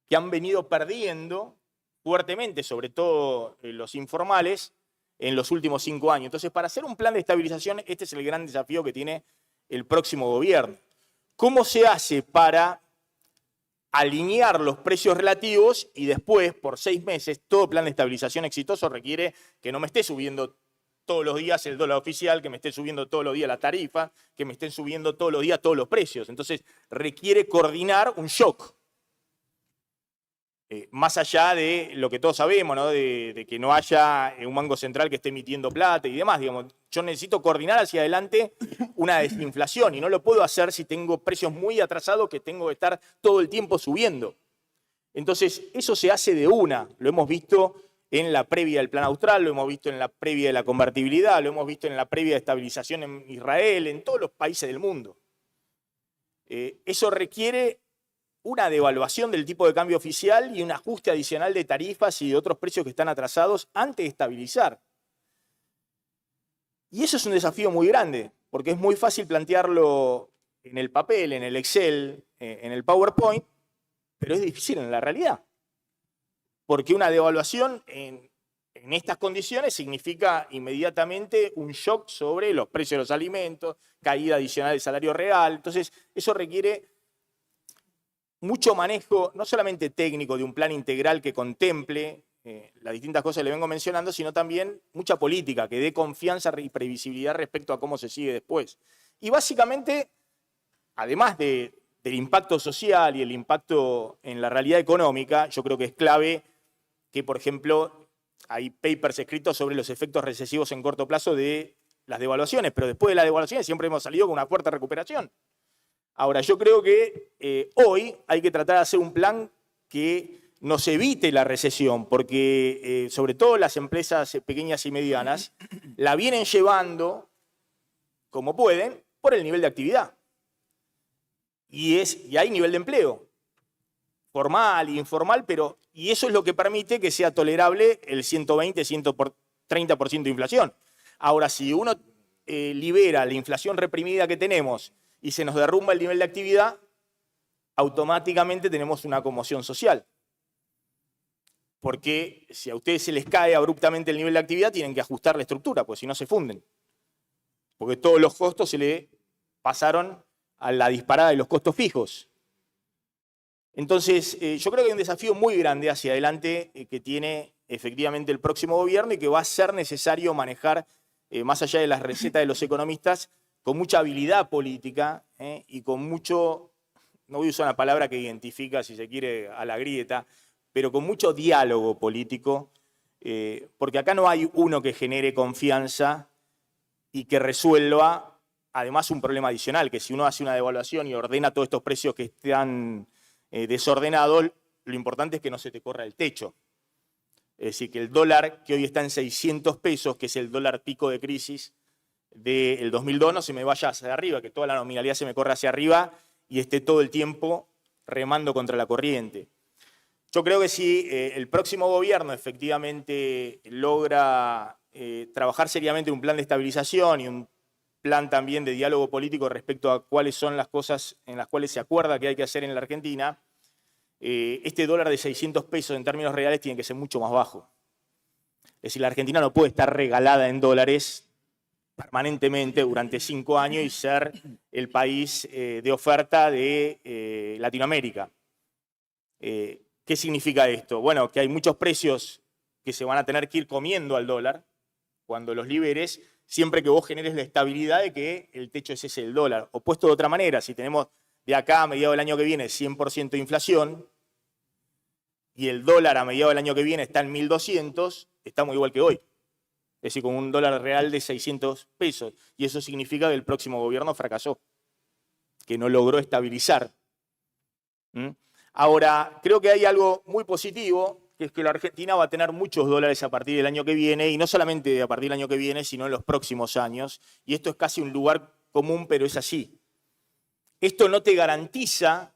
que han venido perdiendo fuertemente, sobre todo los informales, en los últimos 5 años. Entonces, para hacer un plan de estabilización, este es el gran desafío que tiene el próximo gobierno. ¿Cómo se hace para alinear los precios relativos y después, por 6 meses, todo plan de estabilización exitoso requiere que no me esté subiendo todos los días el dólar oficial, que me esté subiendo todos los días la tarifa, que me estén subiendo todos los días todos los precios? Entonces, requiere coordinar un shock. Más allá de lo que todos sabemos, ¿no? de que no haya un banco central que esté emitiendo plata y demás. Digamos, yo necesito coordinar hacia adelante una desinflación y no lo puedo hacer si tengo precios muy atrasados que tengo que estar todo el tiempo subiendo. Entonces, eso se hace de una. Lo hemos visto en la previa del Plan Austral, lo hemos visto en la previa de la convertibilidad, lo hemos visto en la previa de estabilización en Israel, en todos los países del mundo. Eso requiere una devaluación del tipo de cambio oficial y un ajuste adicional de tarifas y de otros precios que están atrasados antes de estabilizar. Y eso es un desafío muy grande, porque es muy fácil plantearlo en el papel, en el Excel, en el PowerPoint, pero es difícil en la realidad. Porque una devaluación en estas condiciones significa inmediatamente un shock sobre los precios de los alimentos, caída adicional del salario real. Entonces, eso requiere mucho manejo, no solamente técnico, de un plan integral que contemple las distintas cosas que le vengo mencionando, sino también mucha política, que dé confianza y previsibilidad respecto a cómo se sigue después. Y básicamente, además del impacto social y el impacto en la realidad económica, yo creo que es clave que, por ejemplo, hay papers escritos sobre los efectos recesivos en corto plazo de las devaluaciones, pero después de las devaluaciones siempre hemos salido con una fuerte recuperación. Ahora, yo creo que hoy hay que tratar de hacer un plan que nos evite la recesión, porque sobre todo las empresas pequeñas y medianas la vienen llevando como pueden por el nivel de actividad. Y hay nivel de empleo, formal e informal, y eso es lo que permite que sea tolerable el 120, 130% de inflación. Ahora, si uno libera la inflación reprimida que tenemos y se nos derrumba el nivel de actividad, automáticamente tenemos una conmoción social. Porque si a ustedes se les cae abruptamente el nivel de actividad, tienen que ajustar la estructura, porque si no se funden. Porque todos los costos se le pasaron a la disparada de los costos fijos. Entonces, yo creo que hay un desafío muy grande hacia adelante que tiene efectivamente el próximo gobierno y que va a ser necesario manejar, más allá de las recetas de los economistas, con mucha habilidad política y con mucho, no voy a usar una palabra que identifica, si se quiere, a la grieta, pero con mucho diálogo político, porque acá no hay uno que genere confianza y que resuelva, además, un problema adicional, que si uno hace una devaluación y ordena todos estos precios que están desordenados, lo importante es que no se te corra el techo. Es decir, que el dólar, que hoy está en 600 pesos, que es el dólar pico de crisis del 2002, no se me vaya hacia arriba, que toda la nominalidad se me corra hacia arriba y esté todo el tiempo remando contra la corriente. Yo creo que si el próximo gobierno efectivamente logra trabajar seriamente un plan de estabilización y un plan también de diálogo político respecto a cuáles son las cosas en las cuales se acuerda que hay que hacer en la Argentina, este dólar de 600 pesos en términos reales tiene que ser mucho más bajo. Es decir, la Argentina no puede estar regalada en dólares permanentemente durante 5 años y ser el país de oferta de Latinoamérica. ¿Qué significa esto? Bueno, que hay muchos precios que se van a tener que ir comiendo al dólar cuando los liberes, siempre que vos generes la estabilidad de que el techo es ese el dólar. O puesto de otra manera, si tenemos de acá a mediados del año que viene 100% de inflación y el dólar a mediados del año que viene está en 1.200, estamos igual que hoy. Es decir, con un dólar real de 600 pesos. Y eso significa que el próximo gobierno fracasó, que no logró estabilizar. Ahora, creo que hay algo muy positivo, que es que la Argentina va a tener muchos dólares a partir del año que viene, y no solamente a partir del año que viene, sino en los próximos años. Y esto es casi un lugar común, pero es así. Esto no te garantiza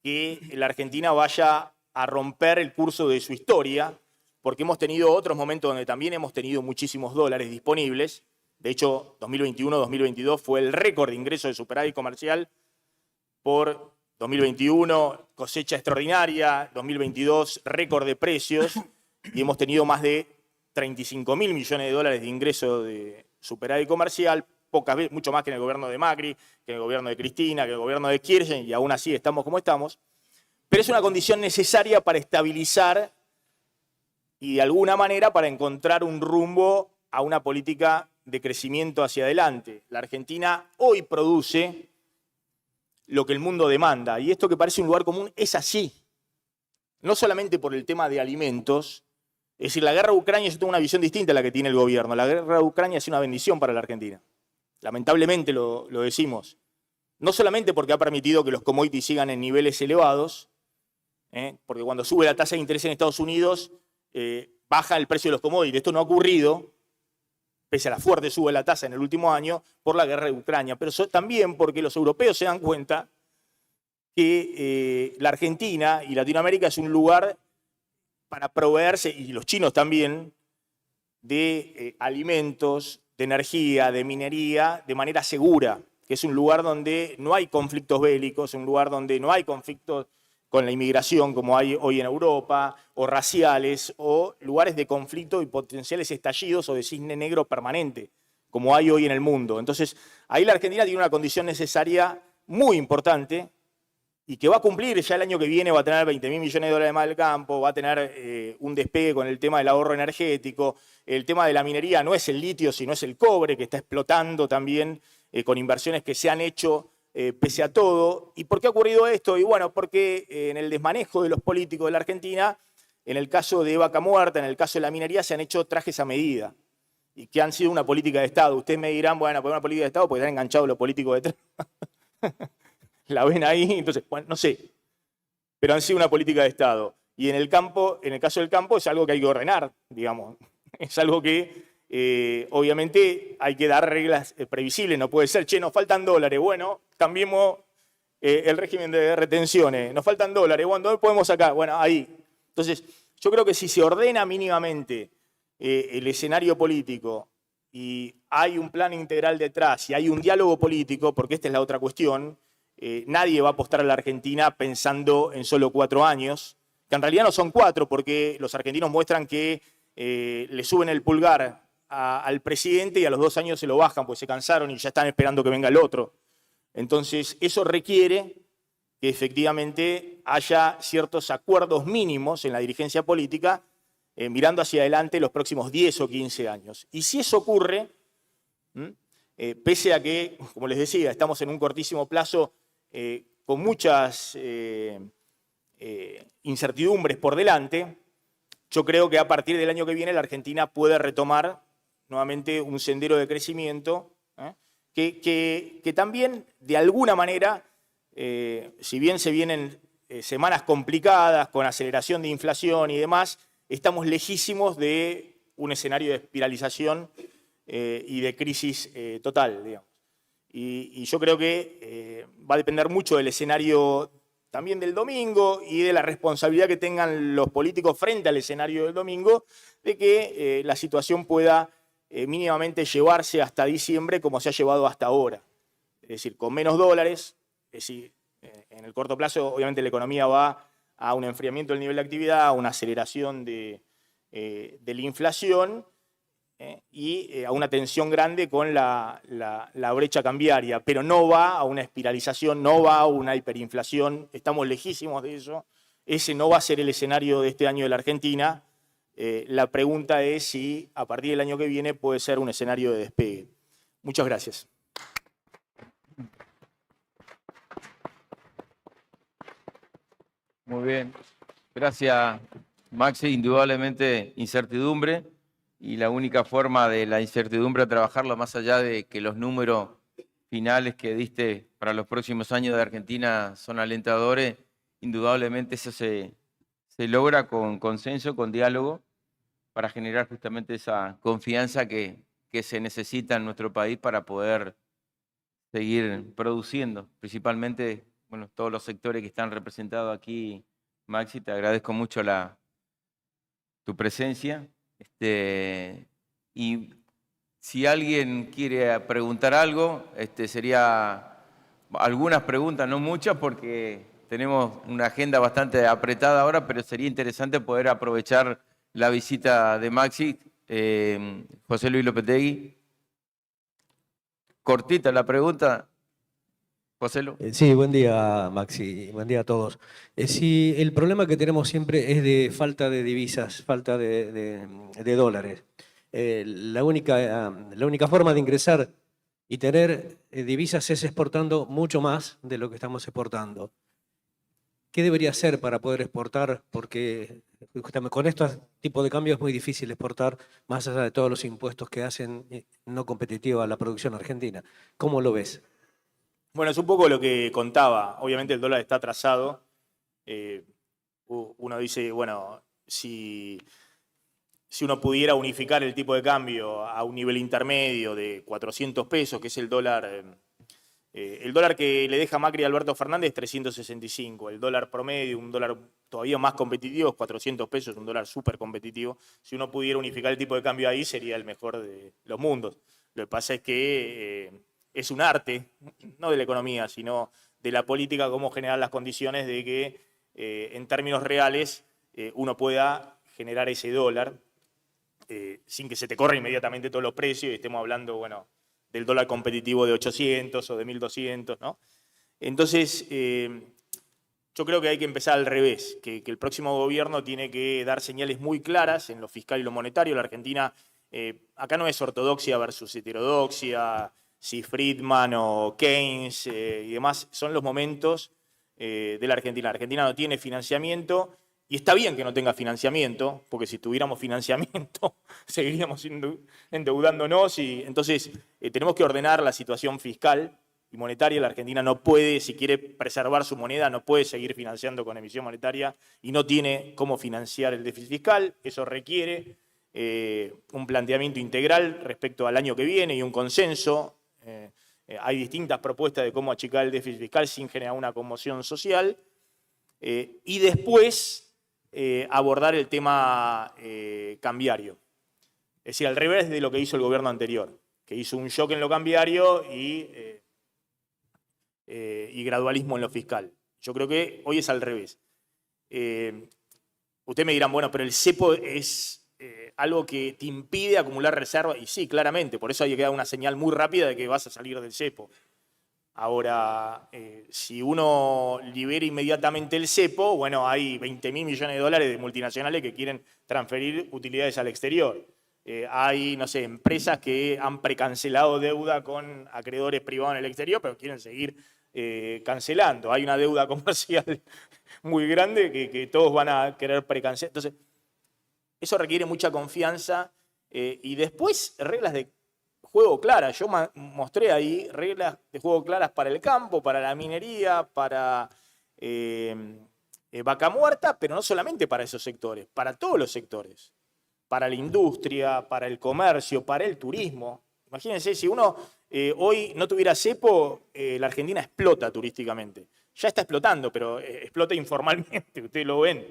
que la Argentina vaya a romper el curso de su historia, porque hemos tenido otros momentos donde también hemos tenido muchísimos dólares disponibles. De hecho, 2021-2022 fue el récord de ingreso de superávit comercial por 2021, cosecha extraordinaria, 2022, récord de precios, y hemos tenido más de 35.000 millones de dólares de ingreso de superávit comercial, pocas veces, mucho más que en el gobierno de Macri, que en el gobierno de Cristina, que en el gobierno de Kirchner, y aún así estamos como estamos. Pero es una condición necesaria para estabilizar y de alguna manera para encontrar un rumbo a una política de crecimiento hacia adelante. La Argentina hoy produce lo que el mundo demanda, y esto que parece un lugar común es así. No solamente por el tema de alimentos, es decir, la guerra de Ucrania, yo tengo una visión distinta a la que tiene el gobierno. La guerra de Ucrania es una bendición para la Argentina. Lamentablemente lo decimos. No solamente porque ha permitido que los commodities sigan en niveles elevados, porque cuando sube la tasa de interés en Estados Unidos, baja el precio de los commodities. Esto no ha ocurrido, pese a la fuerte sube la tasa en el último año, por la guerra de Ucrania, pero también porque los europeos se dan cuenta que la Argentina y Latinoamérica es un lugar para proveerse, y los chinos también, de alimentos, de energía, de minería, de manera segura, que es un lugar donde no hay conflictos bélicos, un lugar donde no hay conflictos con la inmigración como hay hoy en Europa, o raciales, o lugares de conflicto y potenciales estallidos o de cisne negro permanente, como hay hoy en el mundo. Entonces, ahí la Argentina tiene una condición necesaria muy importante y que va a cumplir ya el año que viene, va a tener 20.000 millones de dólares más del campo, va a tener un despegue con el tema del ahorro energético, el tema de la minería no es el litio, sino es el cobre, que está explotando también con inversiones que se han hecho pese a todo. ¿Y por qué ha ocurrido esto? Y bueno, porque en el desmanejo de los políticos de la Argentina, en el caso de Vaca Muerta, en el caso de la minería, se han hecho trajes a medida y que han sido una política de Estado. Ustedes me dirán, bueno, pues una política de Estado porque están enganchados los políticos detrás. La ven ahí, entonces, bueno, no sé. Pero han sido una política de Estado. Y en el campo, en el caso del campo, es algo que hay que ordenar, digamos. Es algo que obviamente hay que dar reglas previsibles, no puede ser, che, nos faltan dólares, bueno, cambiemos el régimen de retenciones, nos faltan dólares, bueno, ¿dónde podemos sacar? Bueno, ahí. Entonces, yo creo que si se ordena mínimamente el escenario político y hay un plan integral detrás y hay un diálogo político, porque esta es la otra cuestión, nadie va a apostar a la Argentina pensando en solo 4 años, que en realidad no son 4, porque los argentinos muestran que le suben el pulgar al presidente y a los 2 años se lo bajan, pues se cansaron y ya están esperando que venga el otro. Entonces, eso requiere que efectivamente haya ciertos acuerdos mínimos en la dirigencia política mirando hacia adelante los próximos 10 o 15 años. Y si eso ocurre, pese a que, como les decía, estamos en un cortísimo plazo con muchas incertidumbres por delante, yo creo que a partir del año que viene la Argentina puede retomar nuevamente un sendero de crecimiento que también, de alguna manera, si bien se vienen semanas complicadas con aceleración de inflación y demás, estamos lejísimos de un escenario de espiralización y de crisis total, digamos. Y yo creo que va a depender mucho del escenario también del domingo y de la responsabilidad que tengan los políticos frente al escenario del domingo, de que la situación pueda mínimamente llevarse hasta diciembre como se ha llevado hasta ahora. Es decir, con menos dólares, es decir, en el corto plazo obviamente la economía va a un enfriamiento del nivel de actividad, a una aceleración de la inflación y a una tensión grande con la brecha cambiaria, pero no va a una espiralización, no va a una hiperinflación, estamos lejísimos de eso. Ese no va a ser el escenario de este año de la Argentina. La pregunta es si a partir del año que viene puede ser un escenario de despegue. Muchas gracias. Muy bien. Gracias, Maxi. Indudablemente incertidumbre, y la única forma de la incertidumbre trabajarla, más allá de que los números finales que diste para los próximos años de Argentina son alentadores, indudablemente eso se logra con consenso, con diálogo, para generar justamente esa confianza que se necesita en nuestro país para poder seguir produciendo, principalmente, bueno, todos los sectores que están representados aquí. Maxi, te agradezco mucho tu presencia. Y si alguien quiere preguntar algo, sería algunas preguntas, no muchas, porque tenemos una agenda bastante apretada ahora, pero sería interesante poder aprovechar la visita de Maxi. José Luis Lopetegui. Cortita la pregunta. José Luis. Sí, buen día, Maxi. Buen día a todos. Sí, el problema que tenemos siempre es de falta de divisas, falta de dólares. La única forma de ingresar y tener divisas es exportando mucho más de lo que estamos exportando. ¿Qué debería hacer para poder exportar? Porque justamente con estos tipos de cambios es muy difícil exportar, más allá de todos los impuestos que hacen no competitiva a la producción argentina. ¿Cómo lo ves? Bueno, es un poco lo que contaba. Obviamente el dólar está atrasado. Uno dice, bueno, si uno pudiera unificar el tipo de cambio a un nivel intermedio de 400 pesos, que es el dólar que le deja Macri a Alberto Fernández, 365. El dólar promedio, un dólar todavía más competitivo, es 400 pesos, un dólar súper competitivo. Si uno pudiera unificar el tipo de cambio ahí, sería el mejor de los mundos. Lo que pasa es que es un arte, no de la economía, sino de la política, cómo generar las condiciones de que en términos reales uno pueda generar ese dólar sin que se te corra inmediatamente todos los precios y estemos hablando, bueno, del dólar competitivo de 800 o de 1200, ¿no? Entonces, yo creo que hay que empezar al revés, que el próximo gobierno tiene que dar señales muy claras en lo fiscal y lo monetario. La Argentina, acá no es ortodoxia versus heterodoxia, si Friedman o Keynes y demás, son los momentos de la Argentina. La Argentina no tiene financiamiento y está bien que no tenga financiamiento, porque si tuviéramos financiamiento seguiríamos endeudándonos y entonces tenemos que ordenar la situación fiscal y monetaria. La Argentina no puede, si quiere preservar su moneda, no puede seguir financiando con emisión monetaria y no tiene cómo financiar el déficit fiscal. Eso requiere un planteamiento integral respecto al año que viene y un consenso. Hay distintas propuestas de cómo achicar el déficit fiscal sin generar una conmoción social. Y después abordar el tema cambiario. Es decir, al revés de lo que hizo el gobierno anterior, que hizo un shock en lo cambiario y gradualismo en lo fiscal. Yo creo que hoy es al revés. Ustedes me dirán, bueno, pero el cepo es algo que te impide acumular reservas. Y sí, claramente, por eso hay que dar una señal muy rápida de que vas a salir del cepo. Ahora, si uno libera inmediatamente el cepo, bueno, hay 20.000 millones de dólares de multinacionales que quieren transferir utilidades al exterior. Hay, no sé, empresas que han precancelado deuda con acreedores privados en el exterior, pero quieren seguir cancelando. Hay una deuda comercial muy grande que todos van a querer precancelar. Entonces, eso requiere mucha confianza y después reglas de juego claras. Yo mostré ahí reglas de juego claras para el campo, para la minería, para Vaca Muerta, pero no solamente para esos sectores, para todos los sectores. Para la industria, para el comercio, para el turismo. Imagínense, si uno hoy no tuviera cepo, la Argentina explota turísticamente. ya está explotando, pero explota informalmente, ustedes lo ven,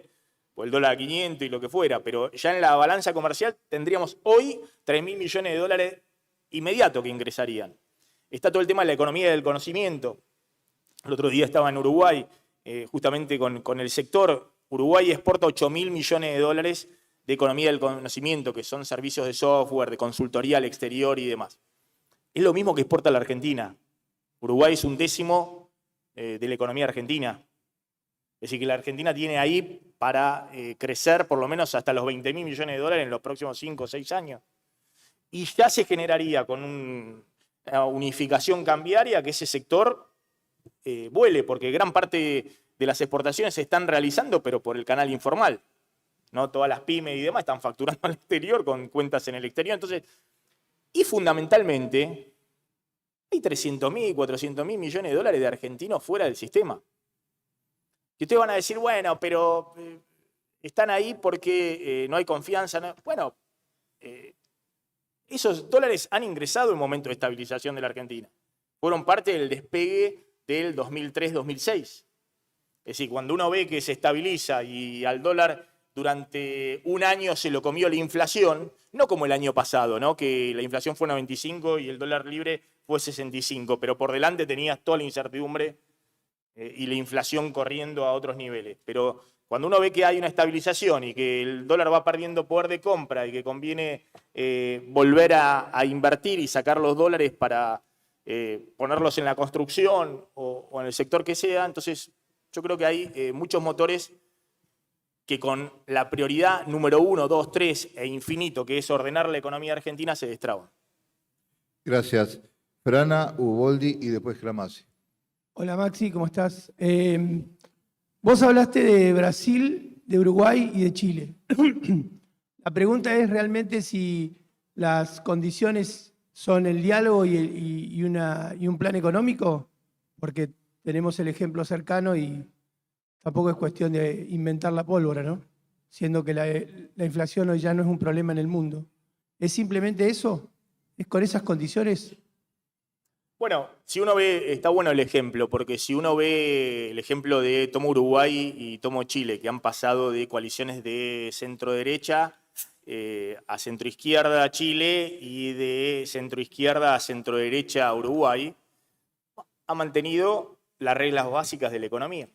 o el dólar a 500 y lo que fuera, pero ya en la balanza comercial tendríamos hoy 3.000 millones de dólares inmediatos que ingresarían. Está todo el tema de la economía del conocimiento. El otro día estaba en Uruguay, justamente con el sector. Uruguay exporta 8.000 millones de dólares de economía del conocimiento, que son servicios de software, de consultoría al exterior y demás. Es lo mismo que exporta la Argentina. Uruguay es 1/10 de la economía argentina. Es decir, que la Argentina tiene ahí para crecer por lo menos hasta los 20.000 millones de dólares en los próximos 5 o 6 años. Y ya se generaría con una unificación cambiaria que ese sector vuele, porque gran parte de las exportaciones se están realizando, pero por el canal informal. ¿No? Todas las pymes y demás están facturando al exterior con cuentas en el exterior. Entonces, y fundamentalmente, hay 300.000, 400.000 millones de dólares de argentinos fuera del sistema. Y ustedes van a decir, bueno, pero están ahí porque no hay confianza. ¿No? Bueno, esos dólares han ingresado en momento de estabilización de la Argentina. Fueron parte del despegue del 2003-2006. Es decir, cuando uno ve que se estabiliza y al dólar durante un año se lo comió la inflación, no como el año pasado, ¿no? Que la inflación fue 95 y el dólar libre fue 65, pero por delante tenías toda la incertidumbre y la inflación corriendo a otros niveles. Pero cuando uno ve que hay una estabilización y que el dólar va perdiendo poder de compra y que conviene volver a invertir y sacar los dólares para ponerlos en la construcción o en el sector que sea, entonces yo creo que hay muchos motores que con la prioridad número 1, 2, 3 e infinito, que es ordenar la economía argentina, se destraban. Gracias. Frana, Uboldi y después Cramasi. Hola Maxi, ¿cómo estás? Vos hablaste de Brasil, de Uruguay y de Chile. La pregunta es realmente si las condiciones son el diálogo y un plan económico, porque tenemos el ejemplo cercano y tampoco es cuestión de inventar la pólvora, ¿no? Siendo que la inflación hoy ya no es un problema en el mundo. ¿Es simplemente eso? ¿Es con esas condiciones? Bueno, si uno ve, está bueno el ejemplo, porque si uno ve el ejemplo de tomo Uruguay y tomo Chile, que han pasado de coaliciones de centro-derecha a centro-izquierda Chile y de centro-izquierda a centro-derecha Uruguay, ha mantenido las reglas básicas de la economía.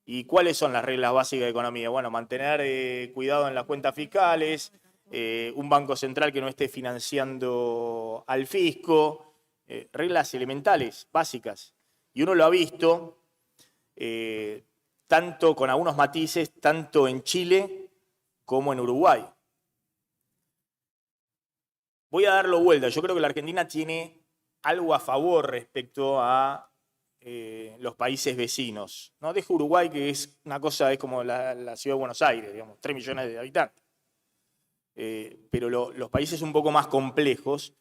¿Y cuáles son las reglas básicas de la economía? Bueno, mantener cuidado en las cuentas fiscales, un banco central que no esté financiando al fisco, reglas elementales, básicas. Y uno lo ha visto, tanto con algunos matices, tanto en Chile como en Uruguay. Voy a darlo vuelta. Yo creo que la Argentina tiene algo a favor respecto a los países vecinos. No dejo Uruguay, que es una cosa, es como la ciudad de Buenos Aires, digamos, 3 millones de habitantes. Pero los países un poco más complejos.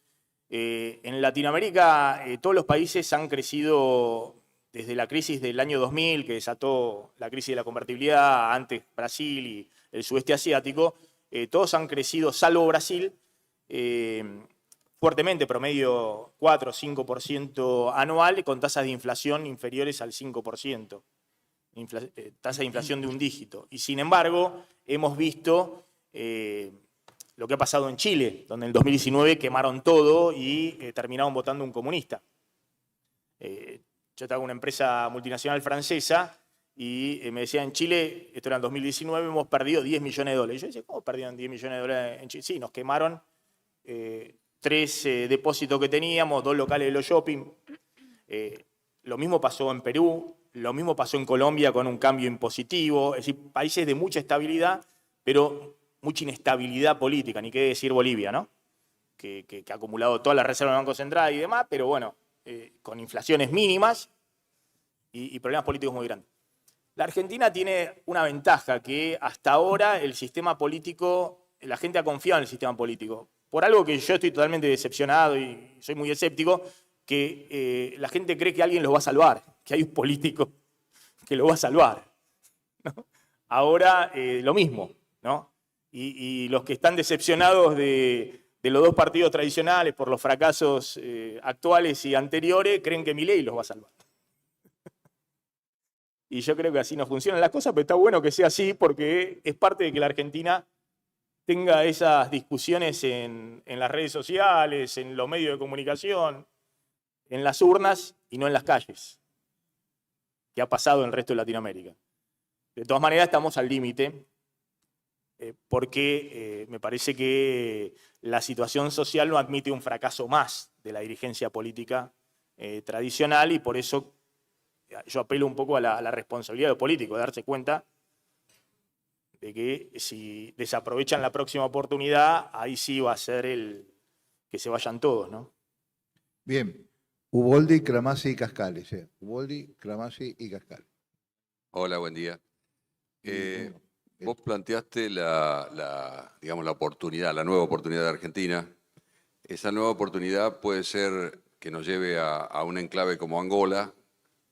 En Latinoamérica todos los países han crecido desde la crisis del año 2000, que desató la crisis de la convertibilidad, antes Brasil y el sudeste asiático, todos han crecido, salvo Brasil, fuertemente, promedio 4 o 5% anual, con tasas de inflación inferiores al 5%, tasa de inflación de un dígito. Y sin embargo, hemos visto lo que ha pasado en Chile, donde en el 2019 quemaron todo y terminaron votando un comunista. Yo tengo una empresa multinacional francesa y me decía, en Chile, esto era en 2019, hemos perdido 10 millones de dólares. Y yo decía, ¿cómo perdieron 10 millones de dólares en Chile? Sí, nos quemaron 3 depósitos que teníamos, 2 locales de los shopping. Lo mismo pasó en Perú, lo mismo pasó en Colombia con un cambio impositivo. Es decir, países de mucha estabilidad, pero mucha inestabilidad política, ni qué decir Bolivia, ¿no? Que ha acumulado toda la reserva del Banco Central y demás, pero bueno, con inflaciones mínimas y problemas políticos muy grandes. La Argentina tiene una ventaja, que hasta ahora el sistema político, la gente ha confiado en el sistema político. Por algo que yo estoy totalmente decepcionado y soy muy escéptico, que la gente cree que alguien los va a salvar, que hay un político que lo va a salvar, ¿no? Ahora lo mismo, ¿no? Y los que están decepcionados de los dos partidos tradicionales por los fracasos actuales y anteriores, creen que Milei los va a salvar. Y yo creo que así no funcionan las cosas, pero está bueno que sea así porque es parte de que la Argentina tenga esas discusiones en las redes sociales, en los medios de comunicación, en las urnas y no en las calles, que ha pasado en el resto de Latinoamérica. De todas maneras, estamos al límite, porque me parece que la situación social no admite un fracaso más de la dirigencia política tradicional, y por eso yo apelo un poco a la responsabilidad de los políticos, de darse cuenta de que si desaprovechan la próxima oportunidad, ahí sí va a ser que se vayan todos, ¿no? Bien. Uboldi, Cramassi y Cascales. Uboldi, Cramassi y Cascales. Hola, buen día. Vos planteaste digamos, la oportunidad, la nueva oportunidad de Argentina. Esa nueva oportunidad puede ser que nos lleve a un enclave como Angola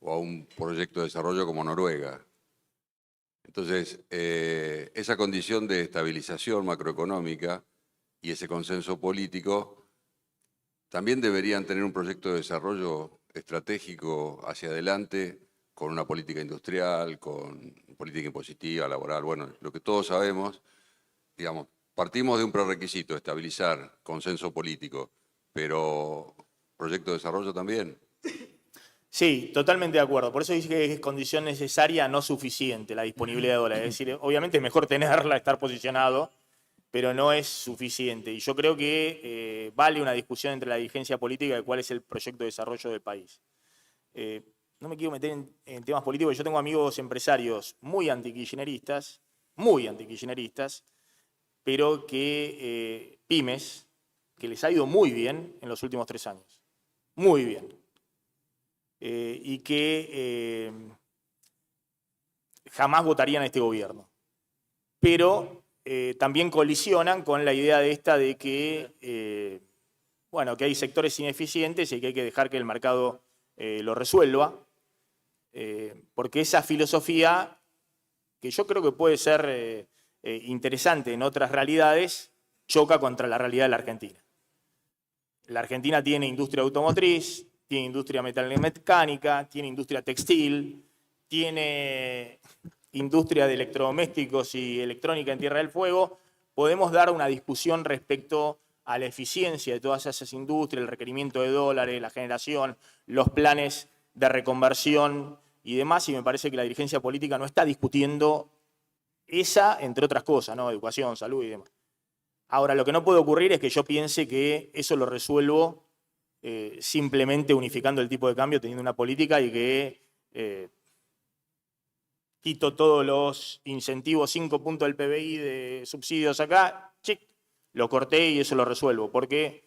o a un proyecto de desarrollo como Noruega. Entonces, esa condición de estabilización macroeconómica y ese consenso político también deberían tener un proyecto de desarrollo estratégico hacia adelante, con una política industrial, con política impositiva, laboral. Bueno, lo que todos sabemos, digamos, partimos de un prerequisito, estabilizar, consenso político, pero proyecto de desarrollo también. Sí, totalmente de acuerdo. Por eso dice que es condición necesaria, no suficiente, la disponibilidad de dólares. Es decir, obviamente es mejor tenerla, estar posicionado, pero no es suficiente. Y yo creo que vale una discusión entre la dirigencia política de cuál es el proyecto de desarrollo del país. No me quiero meter en temas políticos. Yo tengo amigos empresarios muy antikirchneristas, pero que pymes, que les ha ido muy bien en los últimos 3 años. Muy bien. Y que jamás votarían a este gobierno. Pero también colisionan con la idea de que, bueno, que hay sectores ineficientes y que hay que dejar que el mercado lo resuelva, porque esa filosofía, que yo creo que puede ser interesante en otras realidades, choca contra la realidad de la Argentina. La Argentina tiene industria automotriz, tiene industria metalmecánica, tiene industria textil, tiene industria de electrodomésticos y electrónica en Tierra del Fuego. Podemos dar una discusión respecto a la eficiencia de todas esas industrias, el requerimiento de dólares, la generación, los planes de reconversión y demás, y me parece que la dirigencia política no está discutiendo esa, entre otras cosas, ¿no? Educación, salud y demás. Ahora, lo que no puede ocurrir es que yo piense que eso lo resuelvo simplemente unificando el tipo de cambio, teniendo una política y que quito todos los incentivos, 5 puntos del PBI de subsidios acá, chic, lo corté y eso lo resuelvo. Porque,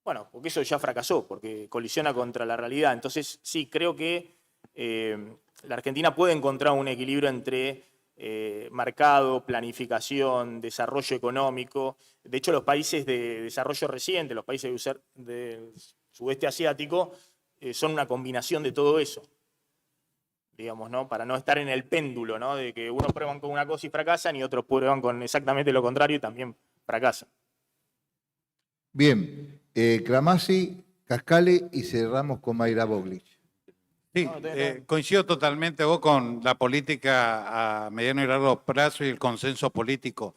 bueno, porque eso ya fracasó, porque colisiona contra la realidad. Entonces, sí, creo que la Argentina puede encontrar un equilibrio entre mercado, planificación, desarrollo económico. De hecho, los países de desarrollo reciente, los países del sudeste asiático, son una combinación de todo eso, digamos, ¿no? Para no estar en el péndulo, ¿no? De que unos prueban con una cosa y fracasan y otros prueban con exactamente lo contrario y también fracasan. Bien, Cramassi, Cascale y cerramos con Mayra Boglich. Sí, coincido totalmente vos con la política a mediano y largo plazo y el consenso político,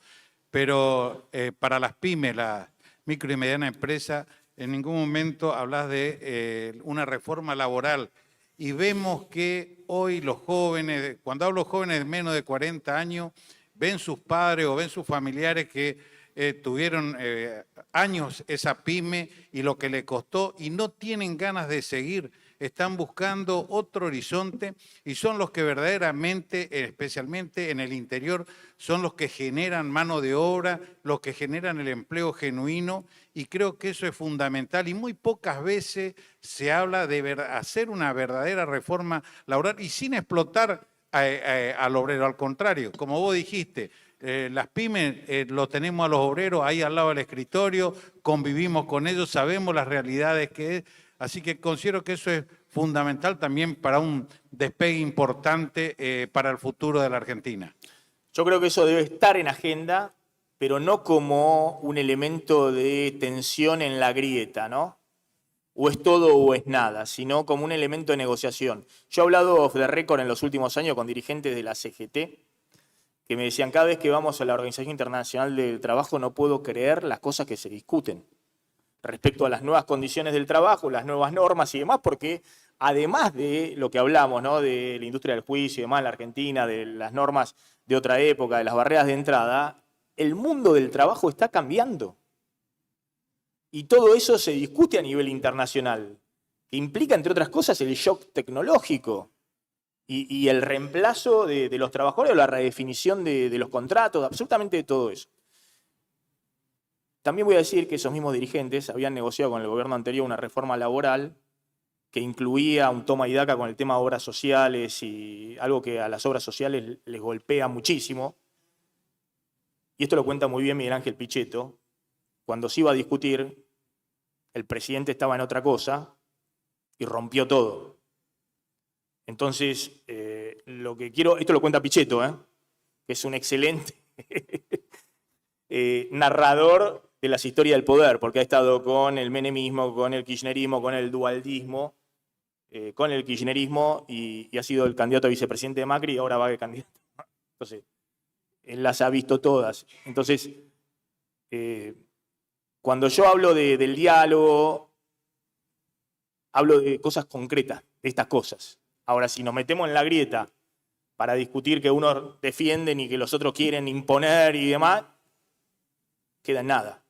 pero para las pymes, las micro y mediana empresas, en ningún momento hablas de una reforma laboral. Y vemos que hoy los jóvenes, cuando hablo jóvenes de menos de 40 años, ven sus padres o ven sus familiares que tuvieron años esa pyme y lo que le costó y no tienen ganas de seguir. Están buscando otro horizonte y son los que verdaderamente, especialmente en el interior, son los que generan mano de obra, los que generan el empleo genuino, y creo que eso es fundamental y muy pocas veces se habla de hacer una verdadera reforma laboral y sin explotar al obrero. Al contrario, como vos dijiste, las pymes lo tenemos a los obreros ahí al lado del escritorio, convivimos con ellos, sabemos las realidades que es. Así que considero que eso es fundamental también para un despegue importante para el futuro de la Argentina. Yo creo que eso debe estar en agenda, pero no como un elemento de tensión en la grieta, ¿no? o es todo o es nada, sino como un elemento de negociación. Yo he hablado off the record en los últimos años con dirigentes de la CGT que me decían, cada vez que vamos a la Organización Internacional del Trabajo no puedo creer las cosas que se discuten respecto a las nuevas condiciones del trabajo, las nuevas normas y demás, porque además de lo que hablamos, ¿no?, de la industria del juicio y demás en la Argentina, de las normas de otra época, de las barreras de entrada, el mundo del trabajo está cambiando. Y todo eso se discute a nivel internacional, que implica, entre otras cosas, el shock tecnológico y el reemplazo de los trabajadores, o la redefinición de los contratos, absolutamente de todo eso. También voy a decir que esos mismos dirigentes habían negociado con el gobierno anterior una reforma laboral que incluía un toma y daca con el tema de obras sociales y algo que a las obras sociales les golpea muchísimo. Y esto lo cuenta muy bien Miguel Ángel Pichetto. Cuando se iba a discutir, el presidente estaba en otra cosa y rompió todo. Entonces, lo que quiero, esto lo cuenta Pichetto, que es un excelente narrador de las historias del poder, porque ha estado con el menemismo, con el kirchnerismo, con el dualdismo, con el kirchnerismo y ha sido el candidato a vicepresidente de Macri y ahora va de candidato. Entonces, él las ha visto todas. Entonces, cuando yo hablo del diálogo, hablo de cosas concretas, de estas cosas. Ahora, si nos metemos en la grieta para discutir que unos defienden y que los otros quieren imponer y demás, queda en nada.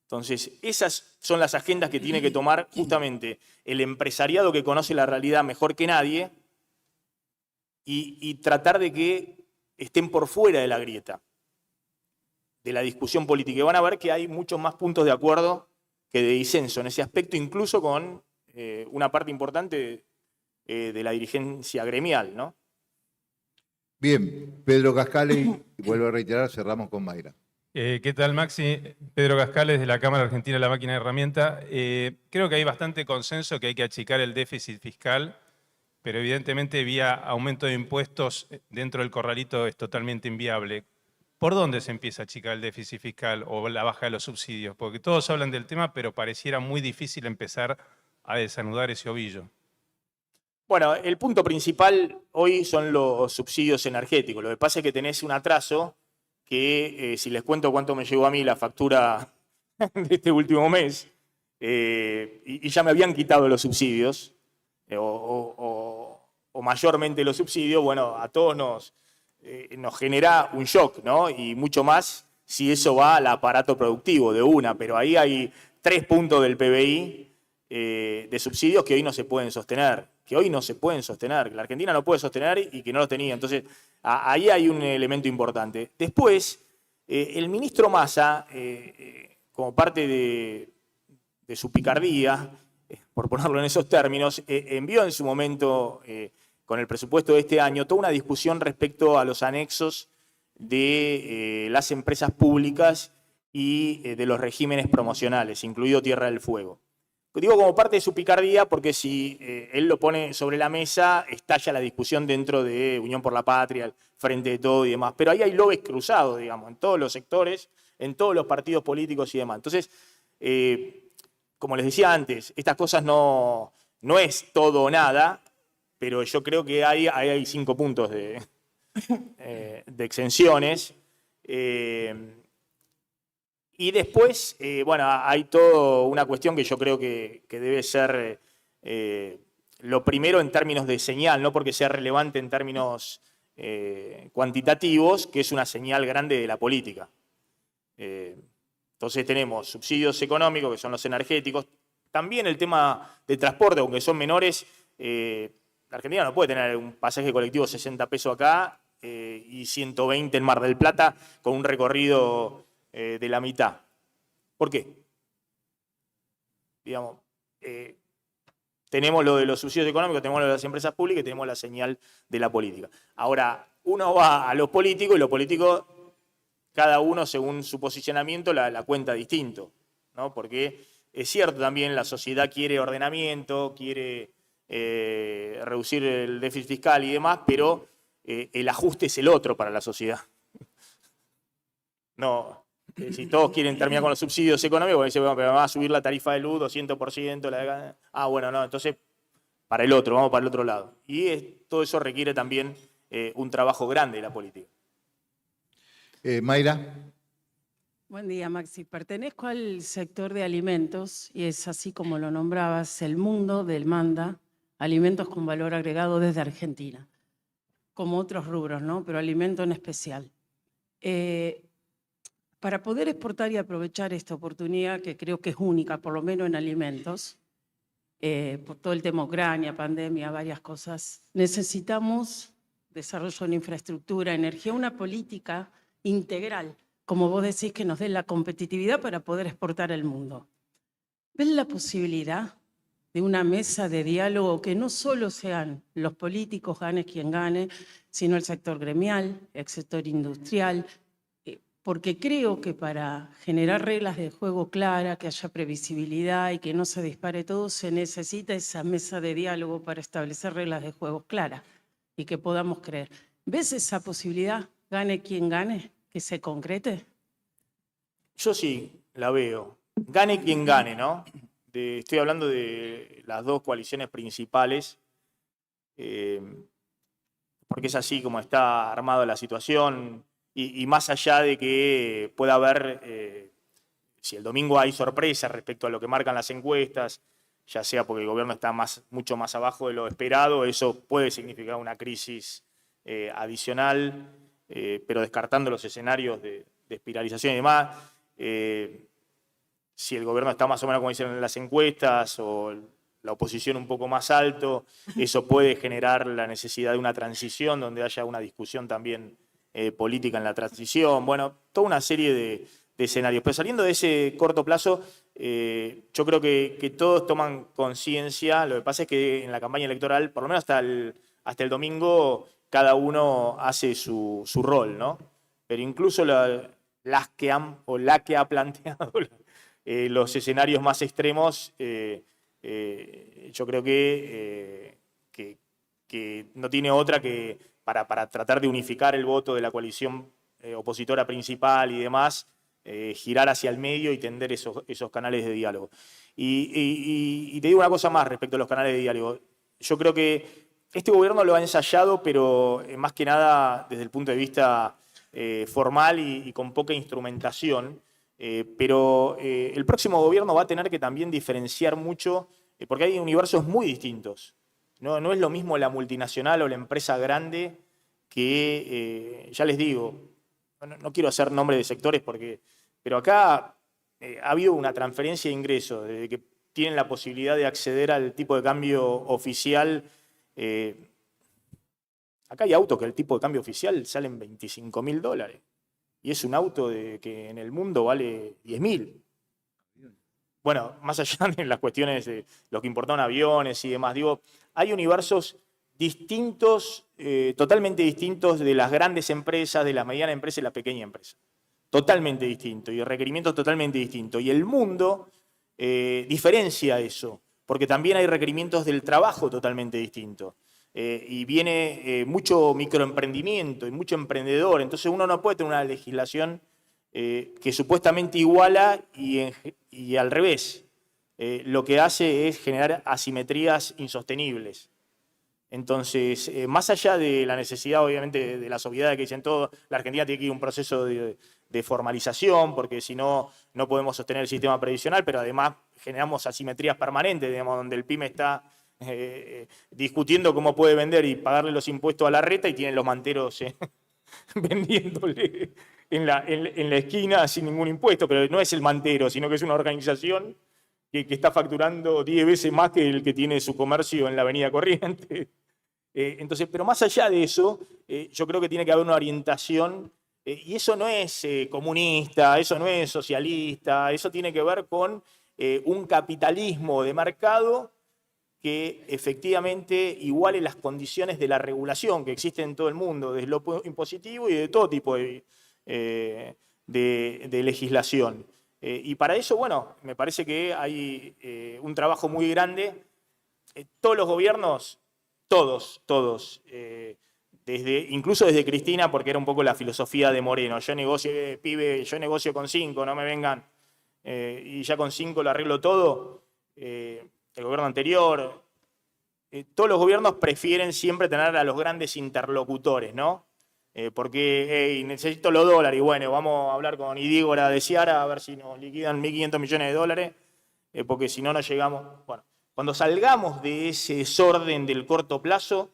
Entonces, esas son las agendas que tiene que tomar justamente el empresariado que conoce la realidad mejor que nadie y tratar de que estén por fuera de la grieta, de la discusión política. Y van a ver que hay muchos más puntos de acuerdo que de disenso en ese aspecto, incluso con una parte importante de la dirigencia gremial, ¿no? Bien, Pedro Cascale, y vuelvo a reiterar, cerramos con Mayra. ¿Qué tal, Maxi? Pedro Cascales, de la Cámara Argentina de la Máquina de Herramienta. Creo que hay bastante consenso que hay que achicar el déficit fiscal, pero evidentemente vía aumento de impuestos dentro del corralito es totalmente inviable. ¿Por dónde se empieza a achicar el déficit fiscal o la baja de los subsidios? Porque todos hablan del tema, pero pareciera muy difícil empezar a desanudar ese ovillo. Bueno, el punto principal hoy son los subsidios energéticos. Lo que pasa es que tenés un atraso que, si les cuento cuánto me llegó a mí la factura de este último mes, y ya me habían quitado los subsidios, o mayormente los subsidios, bueno, a todos nos genera un shock, ¿no? Y mucho más si eso va al aparato productivo de una, pero ahí hay 3 puntos del PBI de subsidios que hoy no se pueden sostener, que la Argentina no puede sostener y que no lo tenía. Entonces, ahí hay un elemento importante. Después, el ministro Massa, como parte de su picardía, por ponerlo en esos términos, envió en su momento, con el presupuesto de este año, toda una discusión respecto a los anexos de las empresas públicas y de los regímenes promocionales, incluido Tierra del Fuego. Digo como parte de su picardía porque si él lo pone sobre la mesa, estalla la discusión dentro de Unión por la Patria, Frente de Todo y demás. Pero ahí hay lobes cruzados, digamos, en todos los sectores, en todos los partidos políticos y demás. Entonces, como les decía antes, estas cosas no es todo o nada, pero yo creo que hay 5 puntos de exenciones. Y después, bueno, hay toda una cuestión que yo creo que debe ser lo primero en términos de señal, no porque sea relevante en términos cuantitativos, que es una señal grande de la política. Entonces tenemos subsidios económicos, que son los energéticos, también el tema de transporte, aunque son menores. La Argentina no puede tener un pasaje colectivo 60 pesos acá y 120 en Mar del Plata con un recorrido de la mitad. ¿Por qué? Digamos, tenemos lo de los subsidios económicos, tenemos lo de las empresas públicas y tenemos la señal de la política. Ahora, uno va a los políticos y los políticos, cada uno según su posicionamiento, la cuenta distinto, ¿no? Porque es cierto también, la sociedad quiere ordenamiento, quiere reducir el déficit fiscal y demás, pero el ajuste es el otro para la sociedad. No Si todos quieren terminar con los subsidios económicos, dicen, bueno, pero va a subir la tarifa de luz 200%, bueno, no, entonces para el otro, vamos para el otro lado. Y todo eso requiere también un trabajo grande de la política. Mayra. Buen día, Maxi. Pertenezco al sector de alimentos y es así como lo nombrabas, el mundo demanda alimentos con valor agregado desde Argentina, como otros rubros, ¿no? Pero alimento en especial. Para poder exportar y aprovechar esta oportunidad, que creo que es única, por lo menos en alimentos, por todo el tema Ucrania, pandemia, varias cosas, necesitamos desarrollo en infraestructura, energía, una política integral, como vos decís, que nos dé la competitividad para poder exportar al mundo. ¿Ven la posibilidad de una mesa de diálogo que no solo sean los políticos, gane quien gane, sino el sector gremial, el sector industrial? Porque creo que para generar reglas de juego claras, que haya previsibilidad y que no se dispare todo, se necesita esa mesa de diálogo para establecer reglas de juego claras y que podamos creer. ¿Ves esa posibilidad, gane quien gane, que se concrete? Yo sí la veo. Gane quien gane, ¿no? Estoy hablando de las dos coaliciones principales, porque es así como está armada la situación. Y más allá de que pueda haber, si el domingo hay sorpresa respecto a lo que marcan las encuestas, ya sea porque el gobierno está mucho más abajo de lo esperado, eso puede significar una crisis adicional, pero descartando los escenarios de espiralización y demás, si el gobierno está más o menos como dicen las encuestas o la oposición un poco más alto, eso puede generar la necesidad de una transición donde haya una discusión también política en la transición, bueno, toda una serie de escenarios. Pero saliendo de ese corto plazo, yo creo que todos toman conciencia. Lo que pasa es que en la campaña electoral, por lo menos hasta el domingo, cada uno hace su rol, ¿no? Pero incluso la que ha planteado los escenarios más extremos, yo creo que no tiene otra que para tratar de unificar el voto de la coalición opositora principal y demás, girar hacia el medio y tender esos canales de diálogo. Y te digo una cosa más respecto a los canales de diálogo. Yo creo que este gobierno lo ha ensayado, pero más que nada desde el punto de vista formal y con poca instrumentación, pero el próximo gobierno va a tener que también diferenciar mucho, porque hay universos muy distintos. No es lo mismo la multinacional o la empresa grande que, ya les digo, no quiero hacer nombre de sectores, pero acá ha habido una transferencia de ingresos, desde que tienen la posibilidad de acceder al tipo de cambio oficial. Acá hay autos que el tipo de cambio oficial salen $25.000 y es un auto que en el mundo vale 10.000. Bueno, más allá de las cuestiones de los que importaban aviones y demás, digo, hay universos distintos, totalmente distintos de las grandes empresas, de las medianas empresas y la pequeña empresa. Totalmente distinto y requerimientos totalmente distintos. Y el mundo diferencia eso, porque también hay requerimientos del trabajo totalmente distintos. Y viene mucho microemprendimiento y mucho emprendedor. Entonces uno no puede tener una legislación que supuestamente iguala y al revés. Lo que hace es generar asimetrías insostenibles. Entonces, más allá de la necesidad, obviamente, de las obviedades que dicen todos, la Argentina tiene que ir a un proceso de formalización, porque si no, no podemos sostener el sistema previsional, pero además generamos asimetrías permanentes, digamos, donde el pyme está discutiendo cómo puede vender y pagarle los impuestos a la reta y tienen los manteros vendiéndole en la esquina sin ningún impuesto, pero no es el mantero, sino que es una organización que está facturando 10 veces más que el que tiene su comercio en la Avenida Corrientes. Entonces, pero más allá de eso, yo creo que tiene que haber una orientación, y eso no es comunista, eso no es socialista, eso tiene que ver con un capitalismo de mercado que efectivamente iguale las condiciones de la regulación que existe en todo el mundo, desde lo impositivo y de todo tipo de legislación. Y para eso, bueno, me parece que hay un trabajo muy grande. Todos los gobiernos, todos, de incluso desde Cristina, porque era un poco la filosofía de Moreno. Yo negocio, pibe, yo negocio con 5, no me vengan, y ya con 5 lo arreglo todo. El gobierno anterior, todos los gobiernos prefieren siempre tener a los grandes interlocutores, ¿no? Porque hey, necesito los dólares y bueno, vamos a hablar con Idígora de Ciara a ver si nos liquidan 1.500 millones de dólares, porque si no, no llegamos. Bueno, cuando salgamos de ese desorden del corto plazo,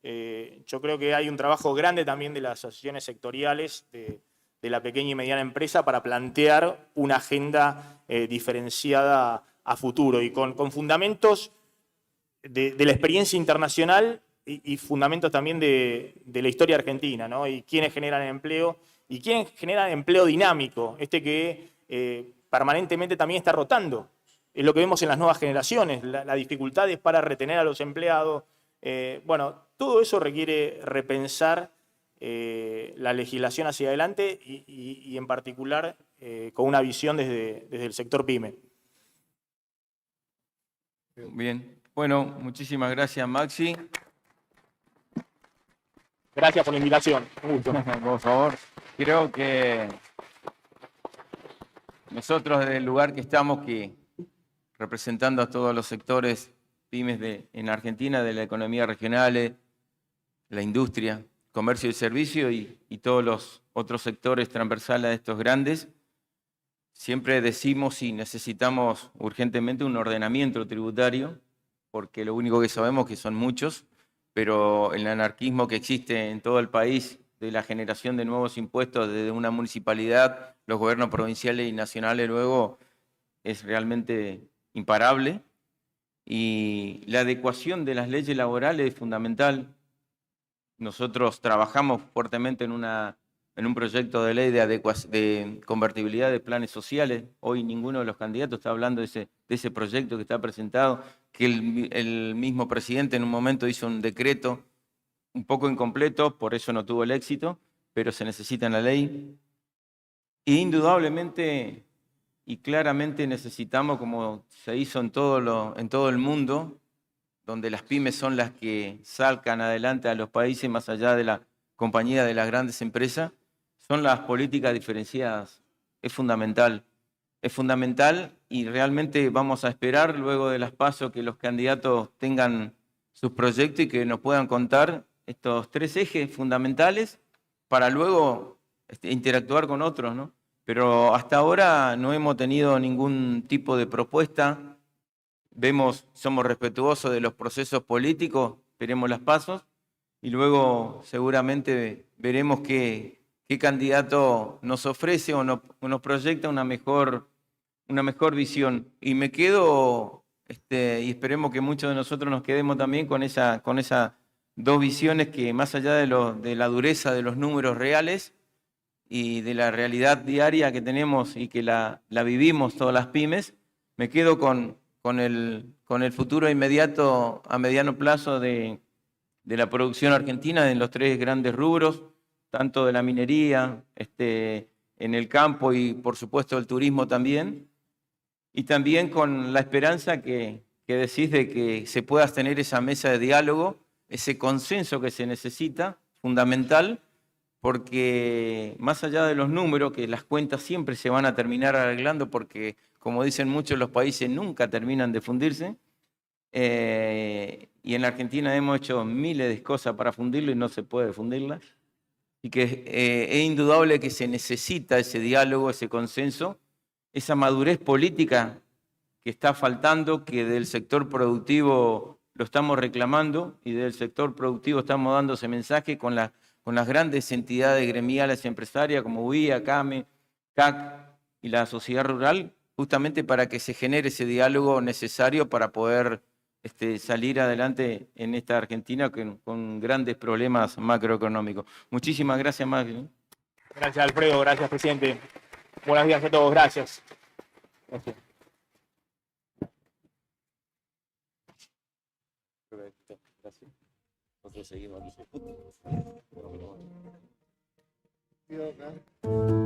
yo creo que hay un trabajo grande también de las asociaciones sectoriales de la pequeña y mediana empresa para plantear una agenda diferenciada a futuro y con fundamentos de la experiencia internacional y fundamentos también de la historia argentina, ¿no? Y quiénes generan empleo y quiénes generan empleo dinámico, que permanentemente también está rotando. Es lo que vemos en las nuevas generaciones, las dificultades para retener a los empleados. Bueno, todo eso requiere repensar la legislación hacia adelante y en particular con una visión desde el sector PYME. Bien, bueno, muchísimas gracias, Maxi. Gracias por la invitación. Un gusto. Por favor, creo que nosotros desde el lugar que estamos, representando a todos los sectores pymes en Argentina, de la economía regional, la industria, comercio y servicio y todos los otros sectores transversales de estos grandes, siempre decimos y necesitamos urgentemente un ordenamiento tributario, porque lo único que sabemos es que son muchos, pero el anarquismo que existe en todo el país de la generación de nuevos impuestos desde una municipalidad, los gobiernos provinciales y nacionales luego, es realmente imparable. Y la adecuación de las leyes laborales es fundamental. Nosotros trabajamos fuertemente en un proyecto de ley de convertibilidad de planes sociales. Hoy ninguno de los candidatos está hablando de ese proyecto que está presentado, que el mismo presidente en un momento hizo un decreto un poco incompleto, por eso no tuvo el éxito, pero se necesita en la ley. E indudablemente y claramente necesitamos, como se hizo en todo el mundo, donde las pymes son las que sacan adelante a los países más allá de la compañía de las grandes empresas, son las políticas diferenciadas. Es fundamental y realmente vamos a esperar luego de las PASO que los candidatos tengan sus proyectos y que nos puedan contar estos 3 ejes fundamentales para luego interactuar con otros, ¿no? Pero hasta ahora no hemos tenido ningún tipo de propuesta. Somos respetuosos de los procesos políticos, esperemos las PASO y luego seguramente veremos qué candidato nos ofrece o nos proyecta una mejor visión. Y me quedo, y esperemos que muchos de nosotros nos quedemos también con esas 2 visiones que más allá de la dureza de los números reales y de la realidad diaria que tenemos y que la vivimos todas las pymes, me quedo con el futuro inmediato a mediano plazo de la producción argentina en los 3 grandes rubros, tanto de la minería, en el campo y por supuesto el turismo también, y también con la esperanza que decís de que se pueda tener esa mesa de diálogo, ese consenso que se necesita, fundamental, porque más allá de los números, que las cuentas siempre se van a terminar arreglando, porque como dicen muchos, los países nunca terminan de fundirse, y en la Argentina hemos hecho miles de cosas para fundirlo y no se puede fundirlas, y que es indudable que se necesita ese diálogo, ese consenso, esa madurez política que está faltando, que del sector productivo lo estamos reclamando y del sector productivo estamos dando ese mensaje con las grandes entidades gremiales y empresarias como UIA, CAME, CAC y la sociedad rural, justamente para que se genere ese diálogo necesario para poder salir adelante en esta Argentina con grandes problemas macroeconómicos. Muchísimas gracias, Max. Gracias, Alfredo. Gracias, presidente. Buenos días a todos. Gracias. Gracias. Gracias. Nosotros seguimos aquí.